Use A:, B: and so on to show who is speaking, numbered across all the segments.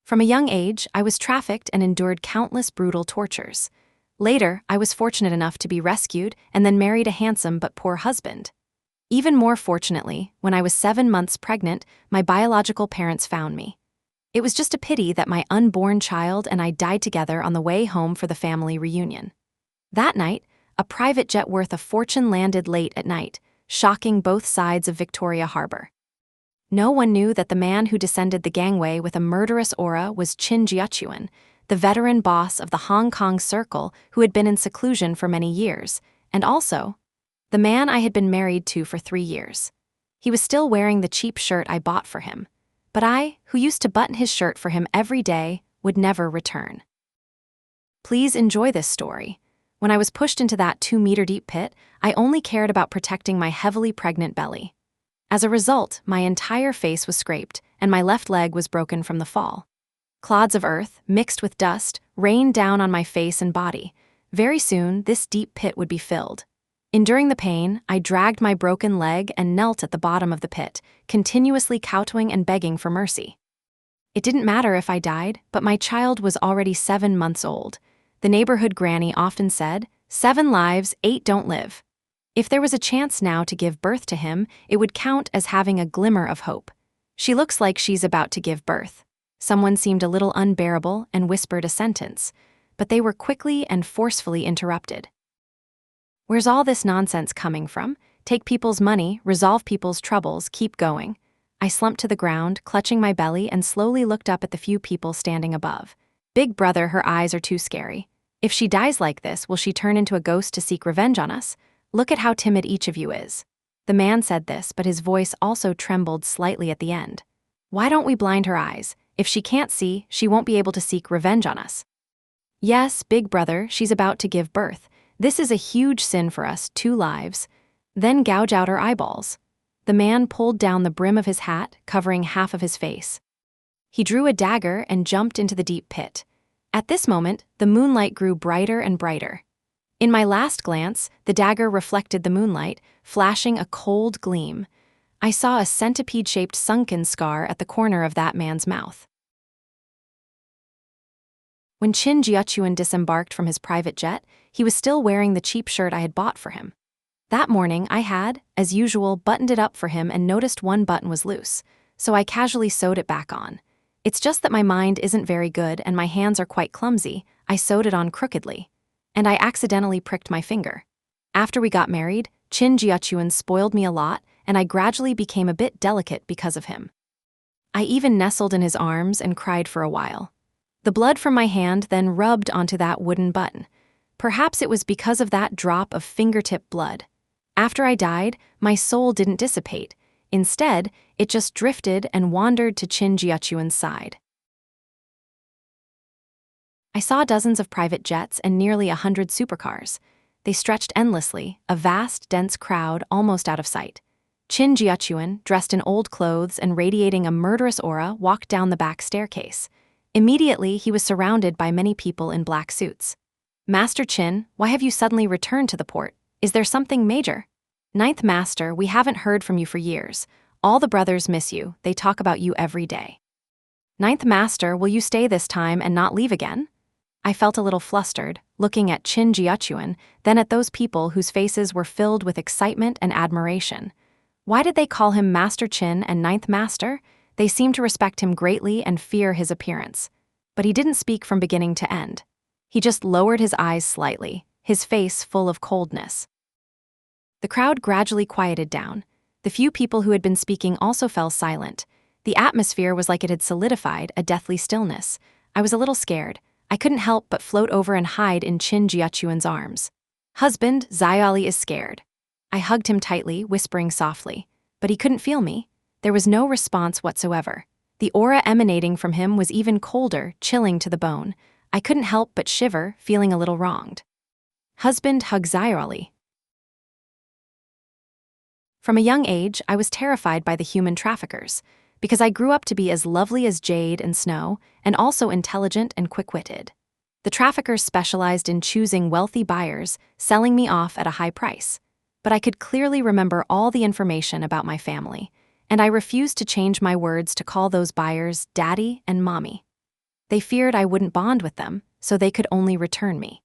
A: From a young age, I was trafficked and endured countless brutal tortures. Later, I was fortunate enough to be rescued and then married a handsome but poor husband. Even more fortunately, when I was 7 months pregnant, my biological parents found me. It was just a pity that my unborn child and I died together on the way home for the family reunion. That night, a private jet worth a fortune landed late at night, shocking both sides of Victoria Harbor. No one knew that the man who descended the gangway with a murderous aura was Qin Jiuchuan, the veteran boss of the Hong Kong Circle who had been in seclusion for many years, and also the man I had been married to for 3 years. He was still wearing the cheap shirt I bought for him, but I, who used to button his shirt for him every day, would never return. Please enjoy this story. When I was pushed into that 2-meter-deep pit, I only cared about protecting my heavily pregnant belly. As a result, my entire face was scraped, and my left leg was broken from the fall. Clods of earth, mixed with dust, rained down on my face and body. Very soon, this deep pit would be filled. Enduring the pain, I dragged my broken leg and knelt at the bottom of the pit, continuously kowtowing and begging for mercy. It didn't matter if I died, but my child was already 7 months old. The neighborhood granny often said, 7 lives, 8 don't live. If there was a chance now to give birth to him, it would count as having a glimmer of hope. She looks like she's about to give birth. Someone seemed a little unbearable and whispered a sentence, but they were quickly and forcefully interrupted. Where's all this nonsense coming from? Take people's money, resolve people's troubles, keep going. I slumped to the ground, clutching my belly, and slowly looked up at the few people standing above. Big brother, her eyes are too scary. If she dies like this, will she turn into a ghost to seek revenge on us? Look at how timid each of you is. The man said this, but his voice also trembled slightly at the end. Why don't we blind her eyes? If she can't see, she won't be able to seek revenge on us. Yes, big brother, she's about to give birth. This is a huge sin for us, 2 lives. Then gouge out her eyeballs. The man pulled down the brim of his hat, covering half of his face. He drew a dagger and jumped into the deep pit. At this moment, the moonlight grew brighter and brighter. In my last glance, the dagger reflected the moonlight, flashing a cold gleam. I saw a centipede-shaped sunken scar at the corner of that man's mouth. When Qin Jiuchuan disembarked from his private jet, he was still wearing the cheap shirt I had bought for him. That morning, I had, as usual, buttoned it up for him and noticed one button was loose, so I casually sewed it back on. It's just that my mind isn't very good and my hands are quite clumsy. I sewed it on crookedly. And I accidentally pricked my finger. After we got married, Qin Jiuchuan spoiled me a lot, and I gradually became a bit delicate because of him. I even nestled in his arms and cried for a while. The blood from my hand then rubbed onto that wooden button. Perhaps it was because of that drop of fingertip blood. After I died, my soul didn't dissipate. Instead, it just drifted and wandered to Qin Jiuchuan's side. I saw dozens of private jets and nearly 100 supercars. They stretched endlessly, a vast, dense crowd almost out of sight. Qin Jiuchuan, dressed in old clothes and radiating a murderous aura, walked down the back staircase. Immediately, he was surrounded by many people in black suits. Master Qin, why have you suddenly returned to the port? Is there something major? Ninth Master, we haven't heard from you for years. All the brothers miss you. They talk about you every day. Ninth Master, will you stay this time and not leave again? I felt a little flustered, looking at Qin Jiuchuan, then at those people whose faces were filled with excitement and admiration. Why did they call him Master Qin and Ninth Master? They seemed to respect him greatly and fear his appearance. But he didn't speak from beginning to end. He just lowered his eyes slightly, his face full of coldness. The crowd gradually quieted down. The few people who had been speaking also fell silent. The atmosphere was like it had solidified, a deathly stillness. I was a little scared. I couldn't help but float over and hide in Qin Jiuchuan's arms. Husband, Zayali is scared. I hugged him tightly, whispering softly. But he couldn't feel me. There was no response whatsoever. The aura emanating from him was even colder, chilling to the bone. I couldn't help but shiver, feeling a little wronged. Husband, hug Zayali. From a young age, I was terrified by the human traffickers, because I grew up to be as lovely as jade and snow, and also intelligent and quick-witted. The traffickers specialized in choosing wealthy buyers, selling me off at a high price. But I could clearly remember all the information about my family, and I refused to change my words to call those buyers Daddy and Mommy. They feared I wouldn't bond with them, so they could only return me.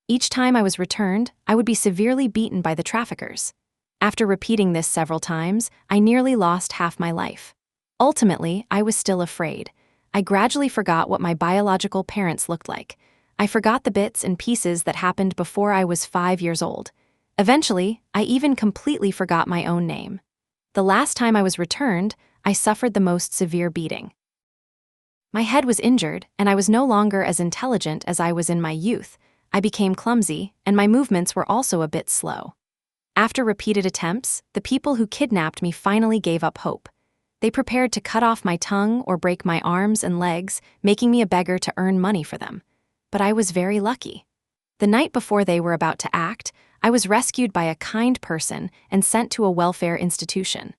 A: Each time I was returned, I would be severely beaten by the traffickers. After repeating this several times, I nearly lost half my life. Ultimately, I was still afraid. I gradually forgot what my biological parents looked like. I forgot the bits and pieces that happened before I was 5 years old. Eventually, I even completely forgot my own name. The last time I was returned, I suffered the most severe beating. My head was injured, and I was no longer as intelligent as I was in my youth. I became clumsy, and my movements were also a bit slow. After repeated attempts, the people who kidnapped me finally gave up hope. They prepared to cut off my tongue or break my arms and legs, making me a beggar to earn money for them. But I was very lucky. The night before they were about to act, I was rescued by a kind person and sent to a welfare institution.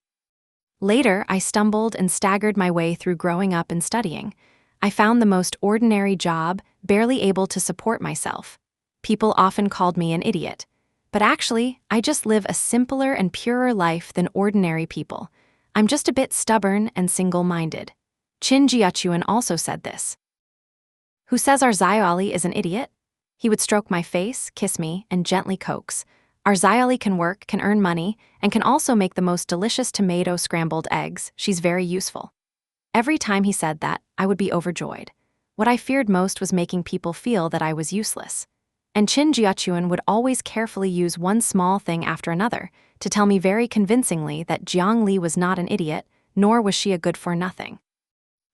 A: Later, I stumbled and staggered my way through growing up and studying. I found the most ordinary job, barely able to support myself. People often called me an idiot. But actually, I just live a simpler and purer life than ordinary people. I'm just a bit stubborn and single-minded. Qin Jiuchuan also said this. Who says our Xiaoli is an idiot? He would stroke my face, kiss me, and gently coax. Our Xiaoli can work, can earn money, and can also make the most delicious tomato scrambled eggs. She's very useful. Every time he said that, I would be overjoyed. What I feared most was making people feel that I was useless. And Qin Jiuchuan would always carefully use one small thing after another to tell me very convincingly that Jiang Li was not an idiot, nor was she a good-for-nothing.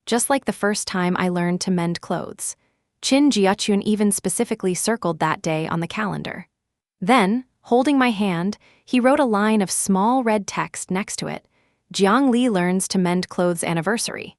A: Just like the first time I learned to mend clothes, Qin Jiuchuan even specifically circled that day on the calendar. Then, holding my hand, he wrote a line of small red text next to it, Jiang Li learns to mend clothes anniversary.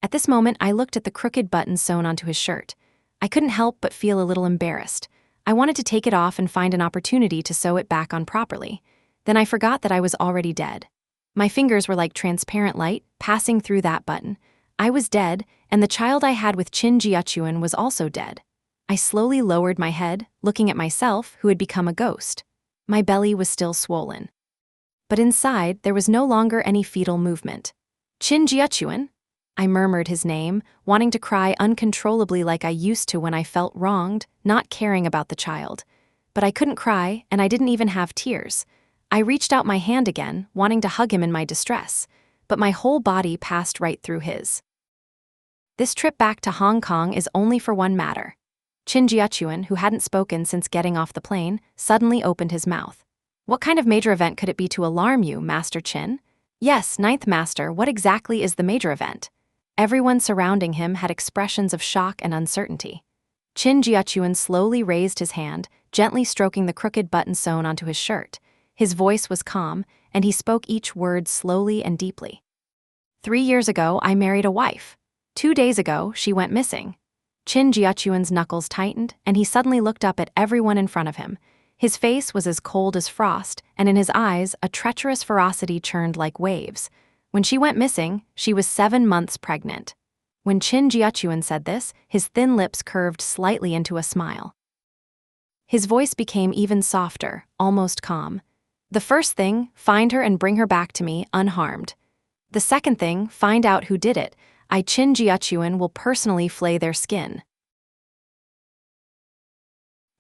A: At this moment, I looked at the crooked button sewn onto his shirt. I couldn't help but feel a little embarrassed. I wanted to take it off and find an opportunity to sew it back on properly. Then I forgot that I was already dead. My fingers were like transparent light, passing through that button. I was dead, and the child I had with Qin Jiuchuan was also dead. I slowly lowered my head, looking at myself, who had become a ghost. My belly was still swollen. But inside, there was no longer any fetal movement. Qin Jiuchuan? I murmured his name, wanting to cry uncontrollably like I used to when I felt wronged, not caring about the child. But I couldn't cry, and I didn't even have tears. I reached out my hand again, wanting to hug him in my distress, but my whole body passed right through his. This trip back to Hong Kong is only for one matter. Qin Jiuchuan, who hadn't spoken since getting off the plane, suddenly opened his mouth. What kind of major event could it be to alarm you, Master Qin? Yes, Ninth Master, what exactly is the major event? Everyone surrounding him had expressions of shock and uncertainty. Qin Jiuchuan slowly raised his hand, gently stroking the crooked button sewn onto his shirt. His voice was calm, and he spoke each word slowly and deeply. 3 years ago, I married a wife. 2 days ago, she went missing. Qin Jiuchuan's knuckles tightened, and he suddenly looked up at everyone in front of him. His face was as cold as frost, and in his eyes, a treacherous ferocity churned like waves. When she went missing, she was 7 months pregnant. When Qin Jiuchuan said this, his thin lips curved slightly into a smile. His voice became even softer, almost calm. The first thing, find her and bring her back to me unharmed. The second thing, find out who did it. I, Qin Jiuchuan, will personally flay their skin.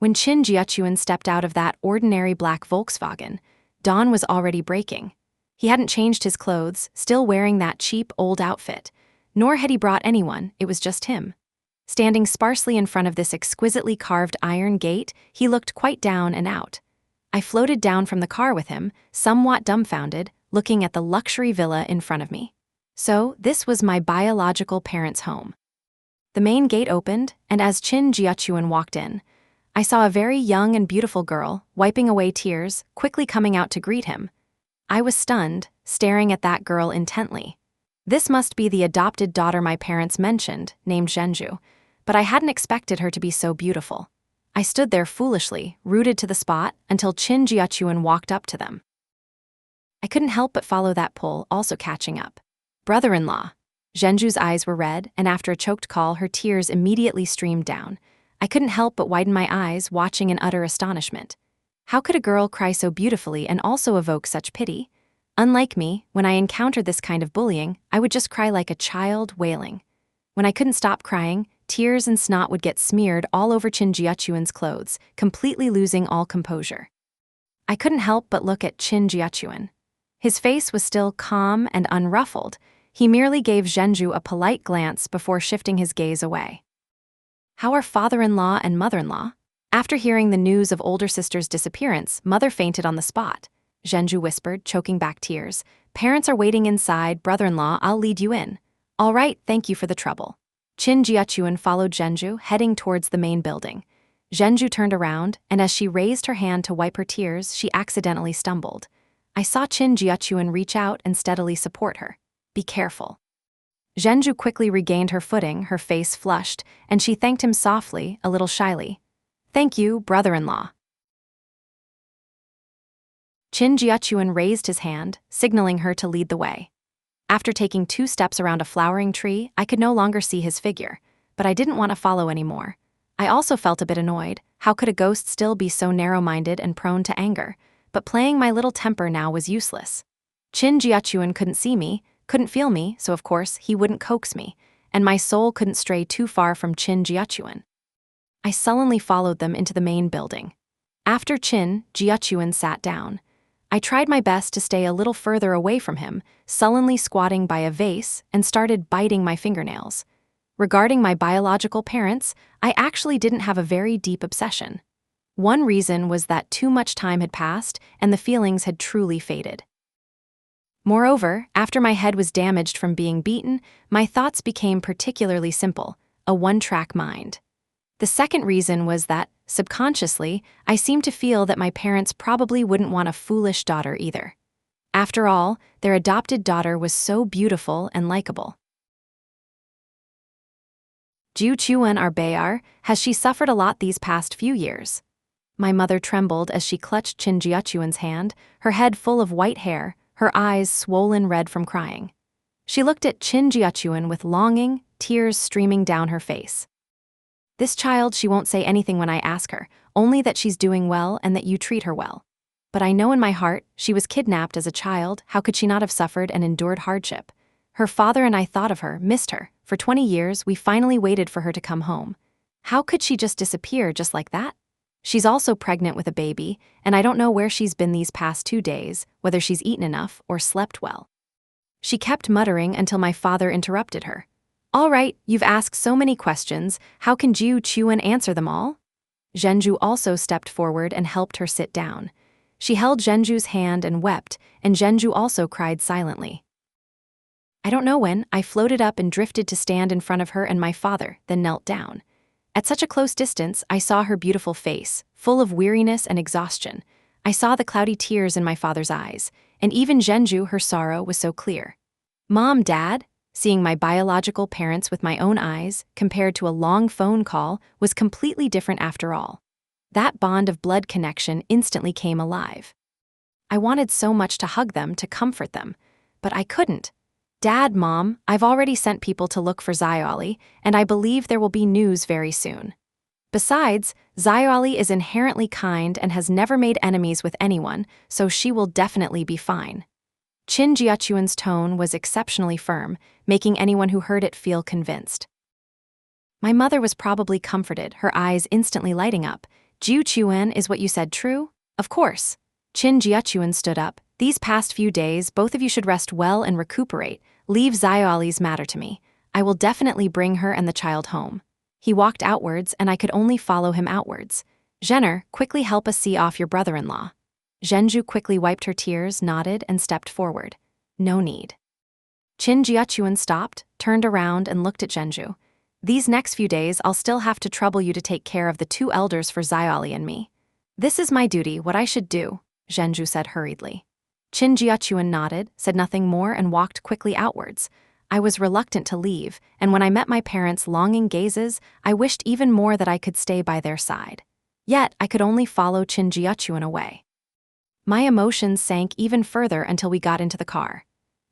A: When Qin Jiuchuan stepped out of that ordinary black Volkswagen, dawn was already breaking. He hadn't changed his clothes, still wearing that cheap old outfit. Nor had he brought anyone, it was just him. Standing sparsely in front of this exquisitely carved iron gate, he looked quite down and out. I floated down from the car with him, somewhat dumbfounded, looking at the luxury villa in front of me. So, this was my biological parents' home. The main gate opened, and as Qin Jiuchuan walked in, I saw a very young and beautiful girl, wiping away tears, quickly coming out to greet him. I was stunned, staring at that girl intently. This must be the adopted daughter my parents mentioned, named Zhenju, but I hadn't expected her to be so beautiful. I stood there foolishly, rooted to the spot, until Qin Jiuchuan walked up to them. I couldn't help but follow that pull, also catching up. Brother-in-law. Zhenju's eyes were red, and after a choked call, her tears immediately streamed down. I couldn't help but widen my eyes, watching in utter astonishment. How could a girl cry so beautifully and also evoke such pity? Unlike me, when I encountered this kind of bullying, I would just cry like a child wailing. When I couldn't stop crying, tears and snot would get smeared all over Qin Jiuchuan's clothes, completely losing all composure. I couldn't help but look at Qin Jiuchuan. His face was still calm and unruffled. He merely gave Zhenju a polite glance before shifting his gaze away. How are father-in-law and mother-in-law? After hearing the news of older sister's disappearance, mother fainted on the spot. Zhenju whispered, choking back tears. Parents are waiting inside, brother-in-law, I'll lead you in. All right, thank you for the trouble. Qin Jiuchuan followed Zhenju, heading towards the main building. Zhenju turned around, and as she raised her hand to wipe her tears, she accidentally stumbled. I saw Qin Jiuchuan reach out and steadily support her. Be careful. Zhenju quickly regained her footing, her face flushed, and she thanked him softly, a little shyly. Thank you, brother-in-law. Qin Jiuchuan raised his hand, signaling her to lead the way. After taking 2 steps around a flowering tree, I could no longer see his figure, but I didn't want to follow anymore. I also felt a bit annoyed. How could a ghost still be so narrow-minded and prone to anger? But playing my little temper now was useless. Qin Jiuchuan couldn't see me, couldn't feel me, so of course he wouldn't coax me, and my soul couldn't stray too far from Qin Jiuchuan. I sullenly followed them into the main building. After Qin Jiuchuan sat down, I tried my best to stay a little further away from him, sullenly squatting by a vase, and started biting my fingernails. Regarding my biological parents, I actually didn't have a very deep obsession. One reason was that too much time had passed and the feelings had truly faded. Moreover, after my head was damaged from being beaten, my thoughts became particularly simple, a one-track mind. The second reason was that, subconsciously, I seemed to feel that my parents probably wouldn't want a foolish daughter either. After all, their adopted daughter was so beautiful and likable. Jiuchuan our Bayar, has she suffered a lot these past few years? My mother trembled as she clutched Qin Jiuchuan's hand, her head full of white hair, her eyes swollen red from crying. She looked at Qin Jiuchuan with longing, tears streaming down her face. This child, she won't say anything when I ask her, only that she's doing well and that you treat her well. But I know in my heart, she was kidnapped as a child, how could she not have suffered and endured hardship? Her father and I thought of her, missed her. For 20 years, we finally waited for her to come home. How could she just disappear just like that? She's also pregnant with a baby, and I don't know where she's been these past 2 days, whether she's eaten enough or slept well. She kept muttering until my father interrupted her. All right, you've asked so many questions, how can Jiuchuan answer them all? Zhenju also stepped forward and helped her sit down. She held Zhenju's hand and wept, and Zhenju also cried silently. I don't know when, I floated up and drifted to stand in front of her and my father, then knelt down. At such a close distance, I saw her beautiful face, full of weariness and exhaustion. I saw the cloudy tears in my father's eyes, and even Zhenju, her sorrow was so clear. Mom, Dad, seeing my biological parents with my own eyes, compared to a long phone call, was completely different after all. That bond of blood connection instantly came alive. I wanted so much to hug them, to comfort them, but I couldn't. Dad, Mom, I've already sent people to look for Xiaoli, and I believe there will be news very soon. Besides, Xiaoli is inherently kind and has never made enemies with anyone, so she will definitely be fine. Qin Jiuchuan's tone was exceptionally firm, making anyone who heard it feel convinced. My mother was probably comforted, her eyes instantly lighting up. Jiuchuan, is what you said true? Of course. Qin Jiuchuan stood up. These past few days, both of you should rest well and recuperate. Leave Xiaoli's matter to me. I will definitely bring her and the child home. He walked outwards, and I could only follow him outwards. Zhener, quickly help us see off your brother-in-law. Zhenju quickly wiped her tears, nodded, and stepped forward. No need. Qin Jiuchuan stopped, turned around, and looked at Zhenju. These next few days, I'll still have to trouble you to take care of the 2 elders for Xiaoli and me. This is my duty, what I should do, Zhenju said hurriedly. Qin Jiuchuan nodded, said nothing more, and walked quickly outwards. I was reluctant to leave, and when I met my parents' longing gazes, I wished even more that I could stay by their side. Yet, I could only follow Qin Jiuchuan away. My emotions sank even further until we got into the car.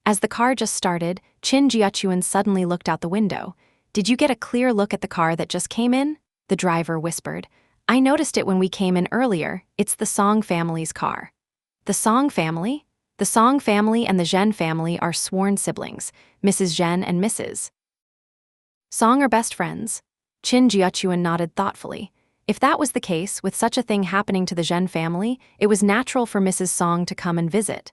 A: As the car just started, Qin Jiuchuan suddenly looked out the window. Did you get a clear look at the car that just came in? The driver whispered. I noticed it when we came in earlier, it's the Song family's car. The Song family? The Song family and the Zhen family are sworn siblings, Mrs. Zhen and Mrs. Song are best friends. Qin Jiuchuan nodded thoughtfully. If that was the case, with such a thing happening to the Zhen family, it was natural for Mrs. Song to come and visit.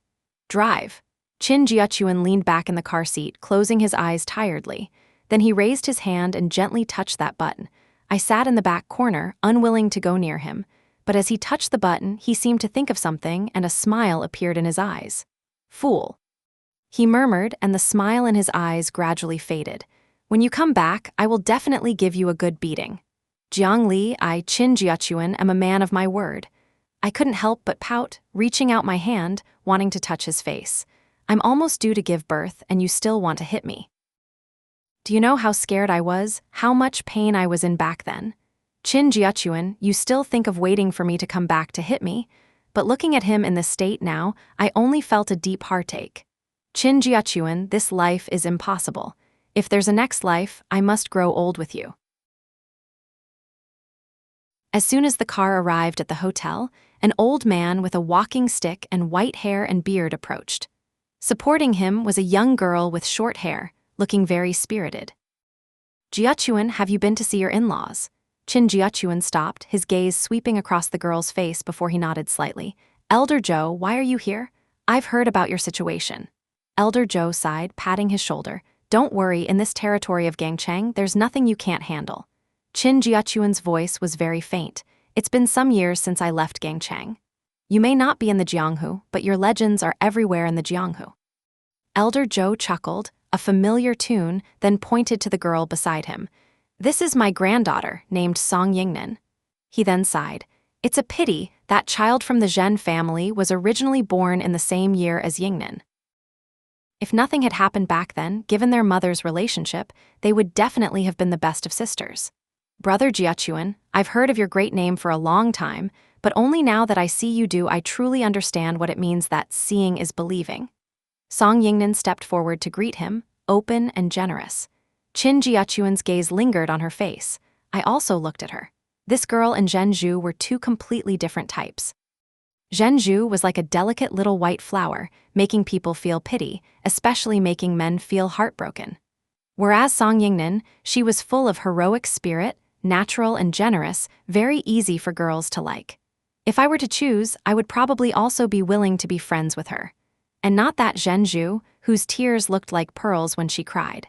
A: Drive. Qin Jiuchuan leaned back in the car seat, closing his eyes tiredly. Then he raised his hand and gently touched that button. I sat in the back corner, unwilling to go near him. But as he touched the button, he seemed to think of something, and a smile appeared in his eyes. Fool. He murmured, and the smile in his eyes gradually faded. When you come back, I will definitely give you a good beating. Jiang Li, I, Qin Jiuchuan, am a man of my word. I couldn't help but pout, reaching out my hand, wanting to touch his face. I'm almost due to give birth, and you still want to hit me. Do you know how scared I was, how much pain I was in back then? Qin Jiuchuan, you still think of waiting for me to come back to hit me, but looking at him in this state now, I only felt a deep heartache. Qin Jiuchuan, this life is impossible. If there's a next life, I must grow old with you. As soon as the car arrived at the hotel, an old man with a walking stick and white hair and beard approached. Supporting him was a young girl with short hair, looking very spirited. Jiuchuan, have you been to see your in-laws? Qin Jiuchuan stopped, his gaze sweeping across the girl's face before he nodded slightly. Elder Zhou, why are you here? I've heard about your situation. Elder Zhou sighed, patting his shoulder. Don't worry, in this territory of Gangcheng, there's nothing you can't handle. Qin Jiuchuan's voice was very faint. It's been some years since I left Gangcheng. You may not be in the Jianghu, but your legends are everywhere in the Jianghu. Elder Zhou chuckled, a familiar tune, then pointed to the girl beside him. This is my granddaughter, named Song Yingnan. He then sighed. It's a pity that child from the Zhen family was originally born in the same year as Yingnan. If nothing had happened back then, given their mother's relationship, they would definitely have been the best of sisters. Brother Jiuchuan, I've heard of your great name for a long time, but only now that I see you do I truly understand what it means that seeing is believing. Song Yingnan stepped forward to greet him, open and generous. Qin Jiuchuan's gaze lingered on her face. I also looked at her. This girl and Zhenju were two completely different types. Zhenju was like a delicate little white flower, making people feel pity, especially making men feel heartbroken. Whereas Song Yingnan, she was full of heroic spirit, natural and generous, very easy for girls to like. If I were to choose, I would probably also be willing to be friends with her. And not that Zhenju, whose tears looked like pearls when she cried.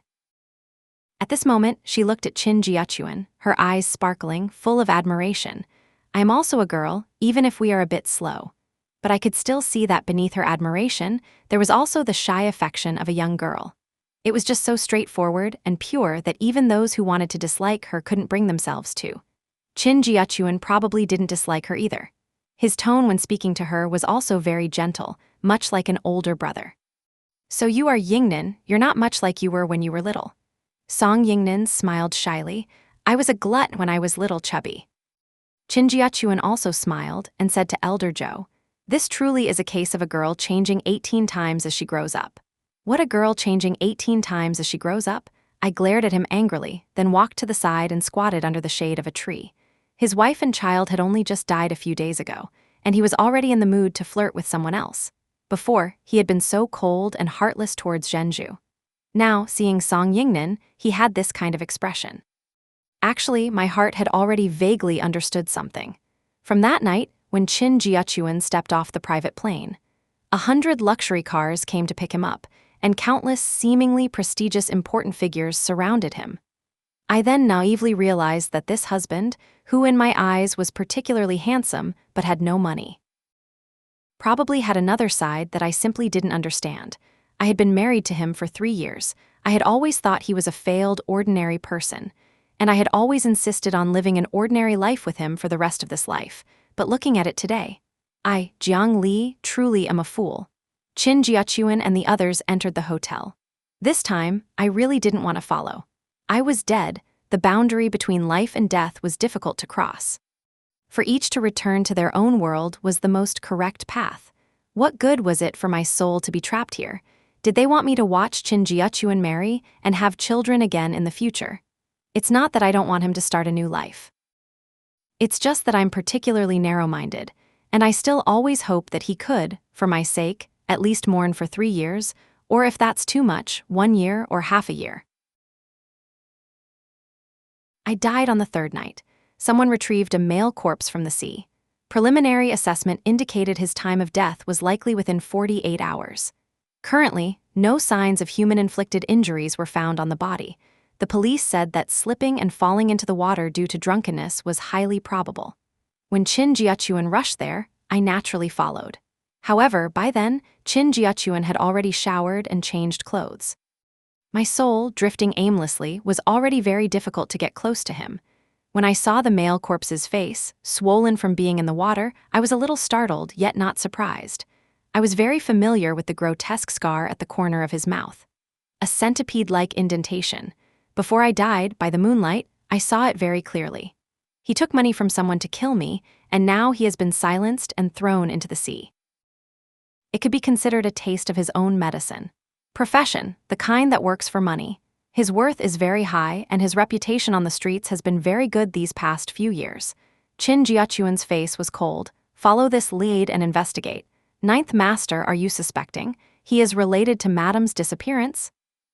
A: At this moment, she looked at Qin Jiuchuan, her eyes sparkling, full of admiration. I am also a girl, even if we are a bit slow. But I could still see that beneath her admiration, there was also the shy affection of a young girl. It was just so straightforward and pure that even those who wanted to dislike her couldn't bring themselves to. Qin Jiuchuan probably didn't dislike her either. His tone when speaking to her was also very gentle, much like an older brother. So you are Yingnan, you're not much like you were when you were little. Song Yingnan smiled shyly. I was a glut when I was little chubby. Qin Jiuchuan also smiled and said to Elder Zhou, this truly is a case of a girl changing 18 times as she grows up. What a girl changing 18 times as she grows up? I glared at him angrily, then walked to the side and squatted under the shade of a tree. His wife and child had only just died a few days ago, and he was already in the mood to flirt with someone else. Before, he had been so cold and heartless towards Zhenju. Now, seeing Song Yingnan, he had this kind of expression. Actually, my heart had already vaguely understood something. From that night, when Qin Jiuchuan stepped off the private plane, 100 luxury cars came to pick him up, and countless seemingly prestigious important figures surrounded him. I then naively realized that this husband, who in my eyes was particularly handsome but had no money, probably had another side that I simply didn't understand. I had been married to him for 3 years. I had always thought he was a failed, ordinary person, and I had always insisted on living an ordinary life with him for the rest of this life. But looking at it today, I, Jiang Li, truly am a fool. Qin Jiuchuan and the others entered the hotel. This time, I really didn't want to follow. I was dead. The boundary between life and death was difficult to cross. For each to return to their own world was the most correct path. What good was it for my soul to be trapped here? Did they want me to watch Qin Jiuchuan marry and have children again in the future? It's not that I don't want him to start a new life. It's just that I'm particularly narrow-minded, and I still always hope that he could, for my sake, at least mourn for 3 years, or if that's too much, 1 year or half a year. I died on the third night. Someone retrieved a male corpse from the sea. Preliminary assessment indicated his time of death was likely within 48 hours. Currently, no signs of human-inflicted injuries were found on the body. The police said that slipping and falling into the water due to drunkenness was highly probable. When Qin Jiuchuan rushed there, I naturally followed. However, by then, Qin Jiuchuan had already showered and changed clothes. My soul, drifting aimlessly, was already very difficult to get close to him. When I saw the male corpse's face, swollen from being in the water, I was a little startled, yet not surprised. I was very familiar with the grotesque scar at the corner of his mouth. A centipede-like indentation. Before I died, by the moonlight, I saw it very clearly. He took money from someone to kill me, and now he has been silenced and thrown into the sea. It could be considered a taste of his own medicine. Profession, the kind that works for money. His worth is very high, and his reputation on the streets has been very good these past few years. Qin Jiuchuan's face was cold. Follow this lead and investigate. Ninth Master, are you suspecting? He is related to Madam's disappearance?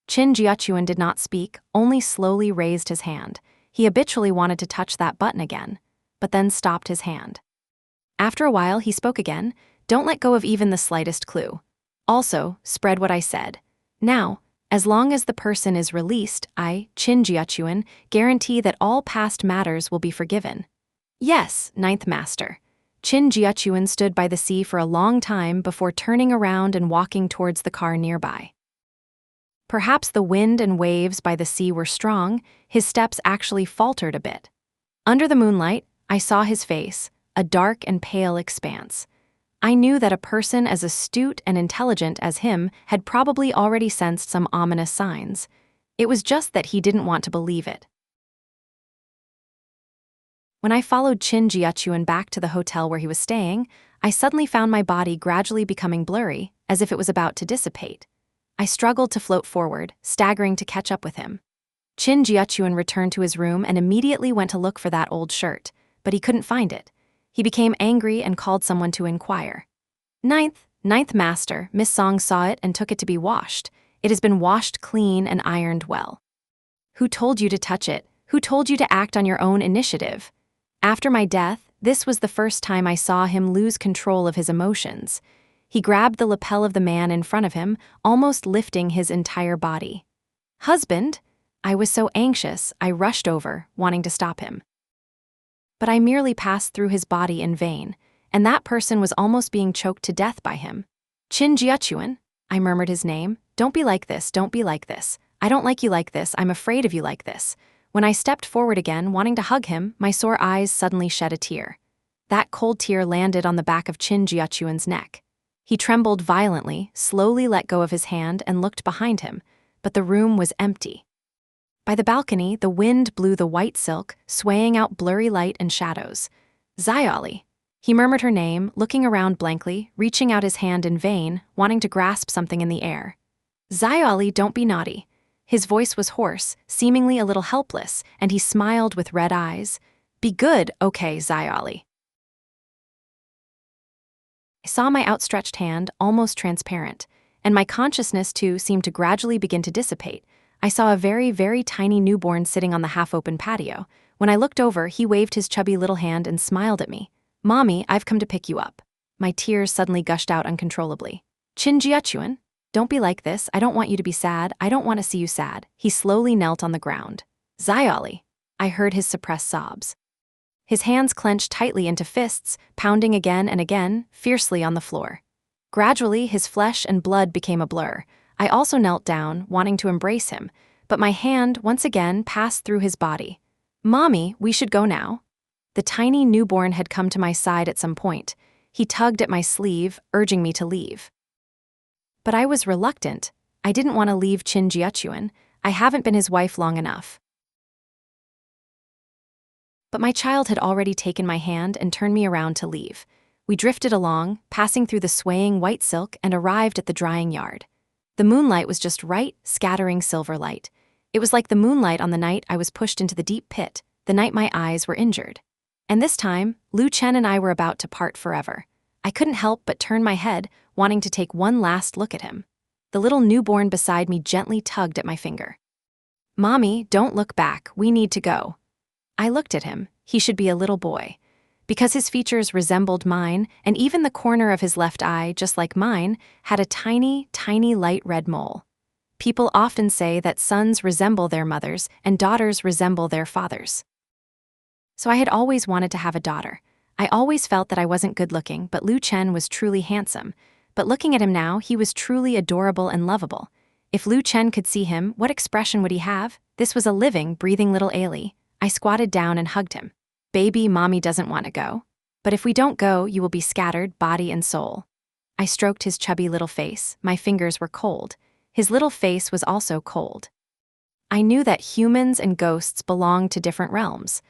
A: Qin Jiuchuan did not speak, only slowly raised his hand. He habitually wanted to touch that button again, but then stopped his hand. After a while, he spoke again. Don't let go of even the slightest clue. Also, spread what I said. Now, as long as the person is released, I, Qin Jiuchuan, guarantee that all past matters will be forgiven. Yes, Ninth Master. Qin Jiuchuan stood by the sea for a long time before turning around and walking towards the car nearby. Perhaps the wind and waves by the sea were strong, his steps actually faltered a bit. Under the moonlight, I saw his face, a dark and pale expanse. I knew that a person as astute and intelligent as him had probably already sensed some ominous signs. It was just that he didn't want to believe it. When I followed Qin Jiuchuan back to the hotel where he was staying, I suddenly found my body gradually becoming blurry, as if it was about to dissipate. I struggled to float forward, staggering to catch up with him. Qin Jiuchuan returned to his room and immediately went to look for that old shirt, but he couldn't find it. He became angry and called someone to inquire. Ninth Master, Miss Song saw it and took it to be washed. It has been washed clean and ironed well. Who told you to touch it? Who told you to act on your own initiative? After my death, this was the first time I saw him lose control of his emotions. He grabbed the lapel of the man in front of him, almost lifting his entire body. Husband? I was so anxious, I rushed over, wanting to stop him. But I merely passed through his body in vain, and that person was almost being choked to death by him. Qin Jiuchuan, I murmured his name. Don't be like this, don't be like this. I don't like you like this, I'm afraid of you like this. When I stepped forward again, wanting to hug him, my sore eyes suddenly shed a tear. That cold tear landed on the back of Qin Jiuchuan's neck. He trembled violently, slowly let go of his hand and looked behind him, but the room was empty. By the balcony, the wind blew the white silk, swaying out blurry light and shadows. Xiaoli. He murmured her name, looking around blankly, reaching out his hand in vain, wanting to grasp something in the air. Xiaoli, don't be naughty. His voice was hoarse, seemingly a little helpless, and he smiled with red eyes. Be good, okay, Xiaoli. I saw my outstretched hand, almost transparent, and my consciousness too seemed to gradually begin to dissipate. I saw a very, very tiny newborn sitting on the half-open patio. When I looked over, he waved his chubby little hand and smiled at me. Mommy, I've come to pick you up. My tears suddenly gushed out uncontrollably. Qin Jiuchuan, don't be like this. I don't want you to be sad. I don't want to see you sad. He slowly knelt on the ground. Xiaoli. I heard his suppressed sobs. His hands clenched tightly into fists, pounding again and again, fiercely on the floor. Gradually, his flesh and blood became a blur. I also knelt down, wanting to embrace him, but my hand, once again, passed through his body. Mommy, we should go now. The tiny newborn had come to my side at some point. He tugged at my sleeve, urging me to leave. But I was reluctant. I didn't want to leave Qin Jiuchuan. I haven't been his wife long enough. But my child had already taken my hand and turned me around to leave. We drifted along, passing through the swaying white silk, and arrived at the drying yard. The moonlight was just right, scattering silver light. It was like the moonlight on the night I was pushed into the deep pit, the night my eyes were injured. And this time, Lu Chen and I were about to part forever. I couldn't help but turn my head, wanting to take one last look at him. The little newborn beside me gently tugged at my finger. "Mommy, don't look back, we need to go." I looked at him. He should be a little boy. Because his features resembled mine, and even the corner of his left eye, just like mine, had a tiny, tiny light red mole. People often say that sons resemble their mothers and daughters resemble their fathers. So I had always wanted to have a daughter. I always felt that I wasn't good-looking, but Lu Chen was truly handsome. But looking at him now, he was truly adorable and lovable. If Lu Chen could see him, what expression would he have? This was a living, breathing little Ailey. I squatted down and hugged him. "Baby, mommy doesn't want to go. But if we don't go, you will be scattered, body and soul." I stroked his chubby little face. My fingers were cold. His little face was also cold. I knew that humans and ghosts belonged to different realms.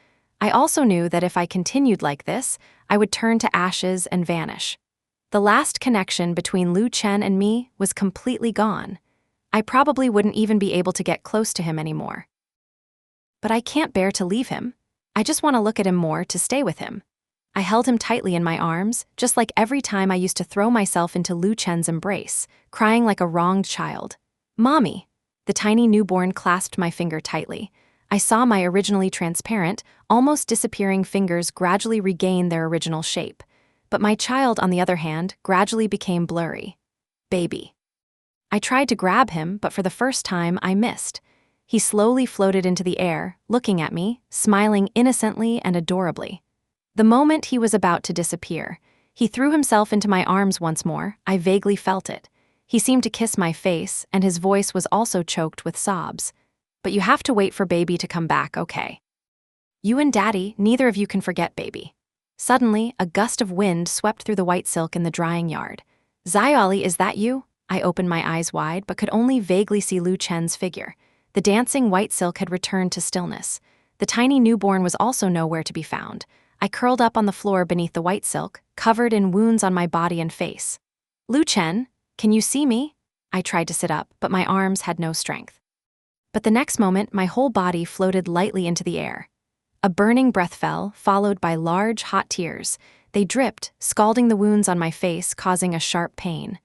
A: I also knew that if I continued like this, I would turn to ashes and vanish. The last connection between Lu Chen and me was completely gone. I probably wouldn't even be able to get close to him anymore. But I can't bear to leave him. I just want to look at him more, to stay with him. I held him tightly in my arms, just like every time I used to throw myself into Lu Chen's embrace, crying like a wronged child. "Mommy!" The tiny newborn clasped my finger tightly. I saw my originally transparent, almost disappearing fingers gradually regain their original shape. But my child, on the other hand, gradually became blurry. "Baby." I tried to grab him, but for the first time, I missed. He slowly floated into the air, looking at me, smiling innocently and adorably. The moment he was about to disappear, he threw himself into my arms once more. I vaguely felt it. He seemed to kiss my face, and his voice was also choked with sobs. "But you have to wait for baby to come back, okay? You and daddy, neither of you can forget baby." Suddenly, a gust of wind swept through the white silk in the drying yard. "Xiaoli, is that you?" I opened my eyes wide, but could only vaguely see Lu Chen's figure. The dancing white silk had returned to stillness. The tiny newborn was also nowhere to be found. I curled up on the floor beneath the white silk, covered in wounds on my body and face. "Lu Chen, can you see me?" I tried to sit up, but my arms had no strength. But the next moment, my whole body floated lightly into the air. A burning breath fell, followed by large, hot tears. They dripped, scalding the wounds on my face, causing a sharp pain.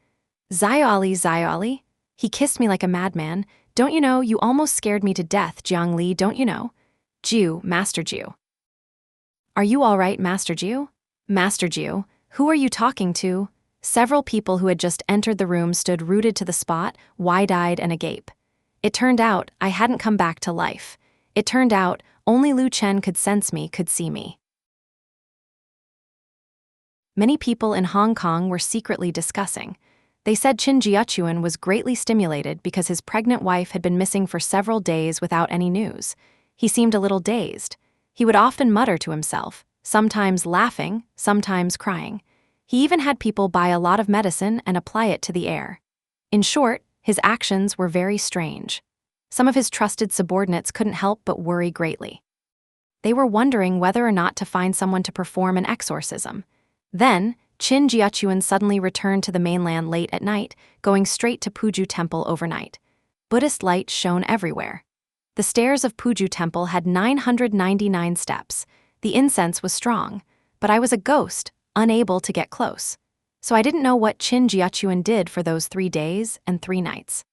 A: "Xiaoli, Xiaoli." He kissed me like a madman. "Don't you know, you almost scared me to death, Jiang Li, don't you know?" "Jiu, Master Jiu." "Are you all right, Master Jiu?" "Master Jiu, who are you talking to?" Several people who had just entered the room stood rooted to the spot, wide-eyed and agape. It turned out I hadn't come back to life. It turned out only Lu Chen could sense me, could see me. Many people in Hong Kong were secretly discussing. They said Qin Jiuchuan was greatly stimulated because his pregnant wife had been missing for several days without any news. He seemed a little dazed. He would often mutter to himself, sometimes laughing, sometimes crying. He even had people buy a lot of medicine and apply it to the air. In short, his actions were very strange. Some of his trusted subordinates couldn't help but worry greatly. They were wondering whether or not to find someone to perform an exorcism. Then, Qin Jiuchuan suddenly returned to the mainland late at night, going straight to Puju Temple overnight. Buddhist lights shone everywhere. The stairs of Puju Temple had 999 steps. The incense was strong, but I was a ghost, unable to get close. So I didn't know what Qin Jiuchuan did for those 3 days and 3 nights.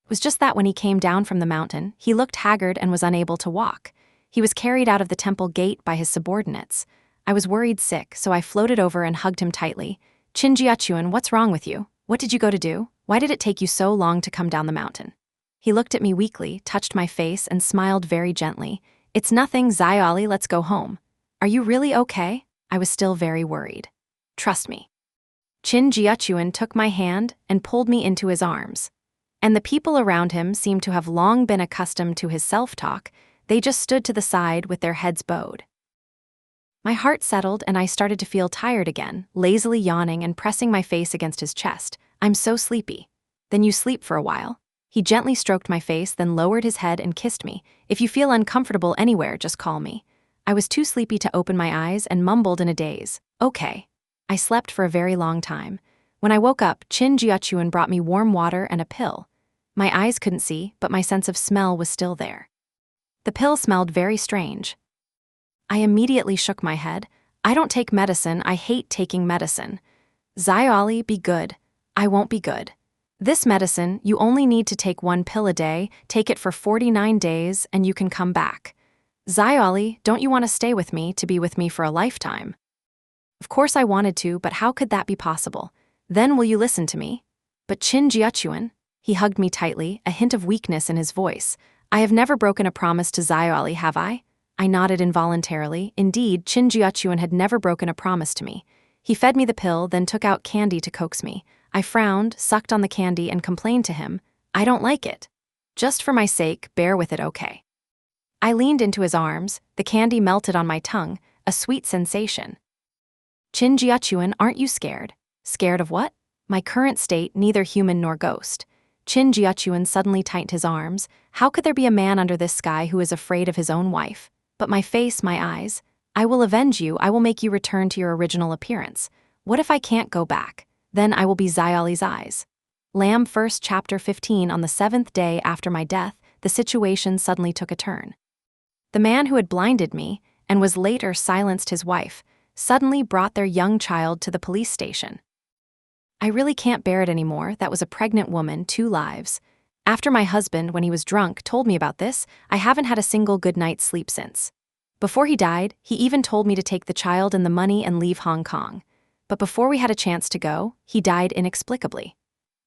A: It was just that when he came down from the mountain, he looked haggard and was unable to walk. He was carried out of the temple gate by his subordinates. I was worried sick, so I floated over and hugged him tightly. "Qin Jiuchuan, what's wrong with you? What did you go to do? Why did it take you so long to come down the mountain?" He looked at me weakly, touched my face, and smiled very gently. "It's nothing, Xiaoli, let's go home." "Are you really okay?" I was still very worried. "Trust me." Qin Jiuchuan took my hand and pulled me into his arms. And the people around him seemed to have long been accustomed to his self-talk. They just stood to the side with their heads bowed. My heart settled and I started to feel tired again, lazily yawning and pressing my face against his chest. "I'm so sleepy." "Then you sleep for a while." He gently stroked my face, then lowered his head and kissed me. "If you feel uncomfortable anywhere, just call me." I was too sleepy to open my eyes and mumbled in a daze, "Okay." I slept for a very long time. When I woke up, Qin Jiuchuan brought me warm water and a pill. My eyes couldn't see, but my sense of smell was still there. The pill smelled very strange. I immediately shook my head. I don't take medicine, I hate taking medicine. Xiaoli, be good. I won't be good. This medicine, you only need to take 1 pill a day, take it for 49 days, and you can come back. Xiaoli, don't you want to stay with me to be with me for a lifetime? Of course I wanted to, but how could that be possible? Then will you listen to me? But Qin Jiuchuan, he hugged me tightly, a hint of weakness in his voice. I have never broken a promise to Xiaoli, have I? I nodded involuntarily. Indeed, Qin Jiuchuan had never broken a promise to me. He fed me the pill, then took out candy to coax me. I frowned, sucked on the candy, and complained to him, I don't like it. Just for my sake, bear with it, okay? I leaned into his arms, the candy melted on my tongue, a sweet sensation. Qin Jiuchuan, aren't you scared? Scared of what? My current state, neither human nor ghost. Qin Jiuchuan suddenly tightened his arms. How could there be a man under this sky who is afraid of his own wife? But my face, my eyes. I will avenge you, I will make you return to your original appearance. What if I can't go back? Then I will be Xiaoli's eyes. Lamb 1st chapter 15. On the 7th day after my death, the situation suddenly took a turn. The man who had blinded me, and was later silenced his wife, suddenly brought their young child to the police station. I really can't bear it anymore. That was a pregnant woman, 2 lives. After my husband, when he was drunk, told me about this, I haven't had a single good night's sleep since. Before he died, he even told me to take the child and the money and leave Hong Kong. But before we had a chance to go, he died inexplicably.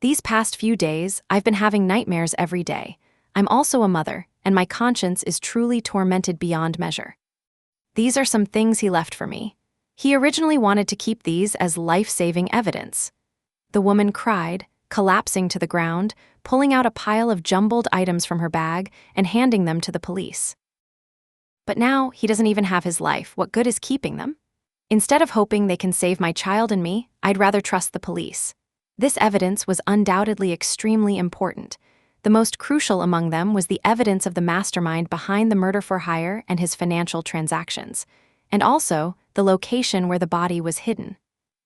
A: These past few days, I've been having nightmares every day. I'm also a mother, and my conscience is truly tormented beyond measure. These are some things he left for me. He originally wanted to keep these as life-saving evidence. The woman cried, collapsing to the ground, pulling out a pile of jumbled items from her bag and handing them to the police. But now, he doesn't even have his life. What good is keeping them? Instead of hoping they can save my child and me, I'd rather trust the police. This evidence was undoubtedly extremely important. The most crucial among them was the evidence of the mastermind behind the murder for hire and his financial transactions, and also the location where the body was hidden.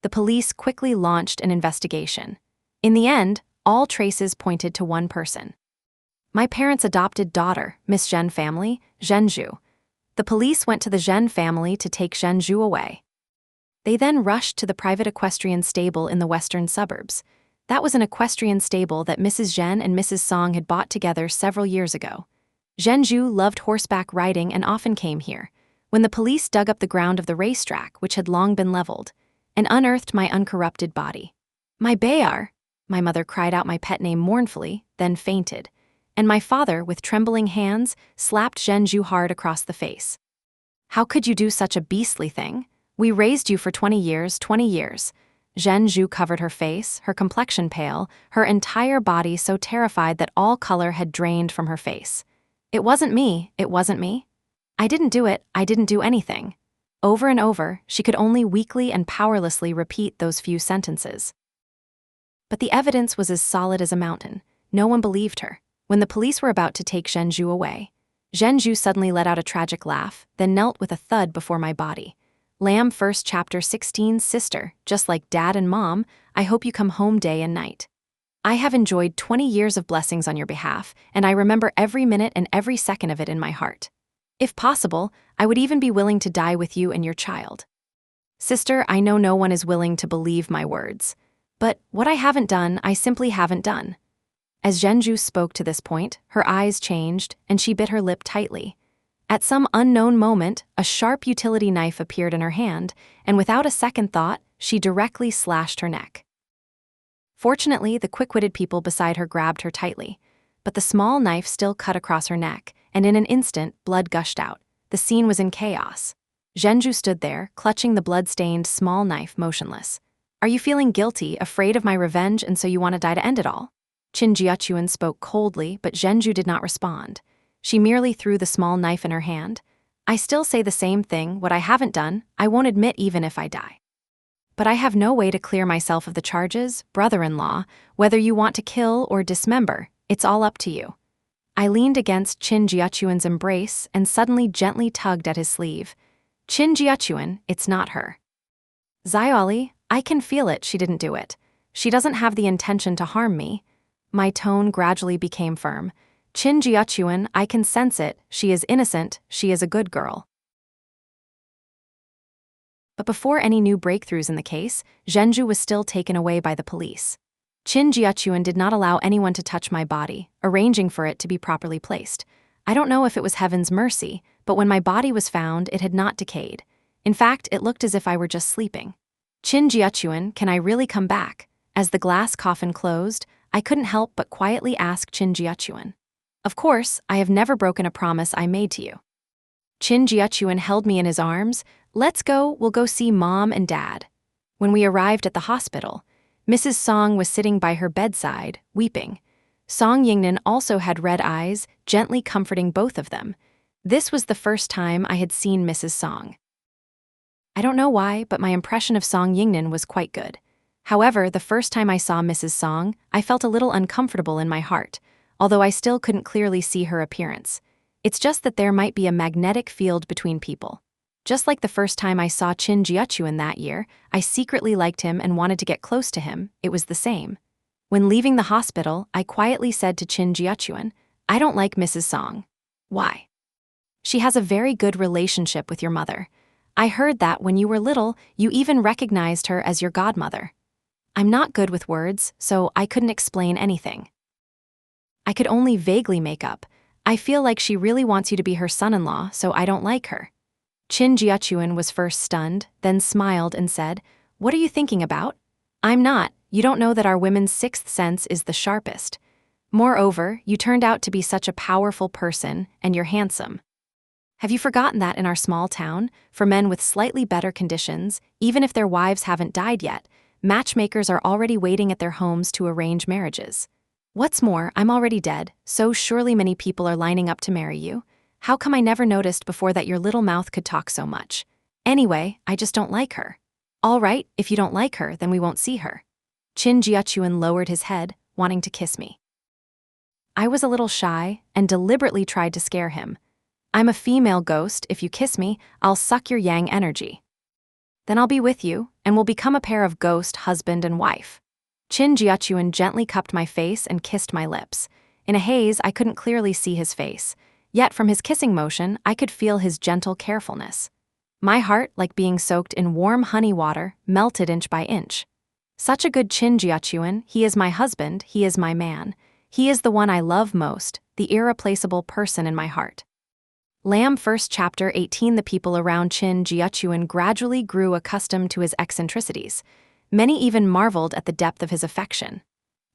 A: The police quickly launched an investigation. In the end, all traces pointed to one person. My parents' adopted daughter, Miss Zhen family, Zhenju. The police went to the Zhen family to take Zhenju away. They then rushed to the private equestrian stable in the western suburbs. That was an equestrian stable that Mrs. Zhen and Mrs. Song had bought together several years ago. Zhenju loved horseback riding and often came here. When the police dug up the ground of the racetrack, which had long been leveled, and unearthed my uncorrupted body. My Bayar, my mother cried out my pet name mournfully, then fainted, and my father, with trembling hands, slapped Zhenju hard across the face. How could you do such a beastly thing? We raised you for 20 years. Zhenju covered her face, her complexion pale, her entire body so terrified that all color had drained from her face. It wasn't me. I didn't do it, I didn't do anything. Over and over, she could only weakly and powerlessly repeat those few sentences. But the evidence was as solid as a mountain. No one believed her. When the police were about to take Zhenju away, Zhenju suddenly let out a tragic laugh, then knelt with a thud before my body. Lamb 1st chapter 16. Sister, just like Dad and Mom, I hope you come home day and night. I have enjoyed 20 years of blessings on your behalf, and I remember every minute and every second of it in my heart. If possible, I would even be willing to die with you and your child. Sister, I know no one is willing to believe my words. But what I haven't done, I simply haven't done. As Zhenju spoke to this point, her eyes changed, and she bit her lip tightly. At some unknown moment, a sharp utility knife appeared in her hand, and without a second thought, she directly slashed her neck. Fortunately, the quick-witted people beside her grabbed her tightly, but the small knife still cut across her neck, and in an instant, blood gushed out. The scene was in chaos. Zhenju stood there, clutching the blood-stained small knife, motionless. Are you feeling guilty, afraid of my revenge, and so you want to die to end it all? Qin Jiuchuan spoke coldly, but Zhenju did not respond. She merely threw the small knife in her hand. I still say the same thing. What I haven't done, I won't admit even if I die. But I have no way to clear myself of the charges, brother-in-law. Whether you want to kill or dismember, it's all up to you. I leaned against Qin Jiuchuan's embrace and suddenly gently tugged at his sleeve. Qin Jiuchuan, it's not her. Xiaoli, I can feel it, she didn't do it. She doesn't have the intention to harm me. My tone gradually became firm. Qin Jiuchuan, I can sense it, she is innocent, she is a good girl. But before any new breakthroughs in the case, Zhenju was still taken away by the police. Qin Jiuchuan did not allow anyone to touch my body, arranging for it to be properly placed. I don't know if it was heaven's mercy, but when my body was found, it had not decayed. In fact, it looked as if I were just sleeping. Qin Jiuchuan, can I really come back? As the glass coffin closed, I couldn't help but quietly ask Qin Jiuchuan. Of course, I have never broken a promise I made to you. Qin Jiuchuan held me in his arms. Let's go, we'll go see Mom and Dad. When we arrived at the hospital, Mrs. Song was sitting by her bedside, weeping. Song Yingnan also had red eyes, gently comforting both of them. This was the first time I had seen Mrs. Song. I don't know why, but my impression of Song Yingnan was quite good. However, the first time I saw Mrs. Song, I felt a little uncomfortable in my heart, although I still couldn't clearly see her appearance. It's just that there might be a magnetic field between people. Just like the first time I saw Qin Jiuchuan that year, I secretly liked him and wanted to get close to him. It was the same. When leaving the hospital, I quietly said to Qin Jiuchuan, I don't like Mrs. Song. Why? She has a very good relationship with your mother. I heard that when you were little, you even recognized her as your godmother. I'm not good with words, so I couldn't explain anything. I could only vaguely make up. I feel like she really wants you to be her son-in-law, so I don't like her. Qin Jiuchuan was first stunned, then smiled and said, What are you thinking about? I'm not. You don't know that our women's sixth sense is the sharpest. Moreover, you turned out to be such a powerful person, and you're handsome. Have you forgotten that in our small town, for men with slightly better conditions, even if their wives haven't died yet, matchmakers are already waiting at their homes to arrange marriages? What's more, I'm already dead, so surely many people are lining up to marry you. How come I never noticed before that your little mouth could talk so much? Anyway, I just don't like her. All right, if you don't like her, then we won't see her. Qin Jiuchuan lowered his head, wanting to kiss me. I was a little shy and deliberately tried to scare him. I'm a female ghost. If you kiss me, I'll suck your yang energy. Then I'll be with you, and we'll become a pair of ghost husband and wife. Qin Jiuchuan gently cupped my face and kissed my lips. In a haze, I couldn't clearly see his face. Yet from his kissing motion, I could feel his gentle carefulness. My heart, like being soaked in warm honey water, melted inch by inch. Such a good Qin Jiuchuan, he is my husband, he is my man. He is the one I love most, the irreplaceable person in my heart. Lamb 1st Chapter 18. The people around Qin Jiuchuan gradually grew accustomed to his eccentricities. Many even marveled at the depth of his affection.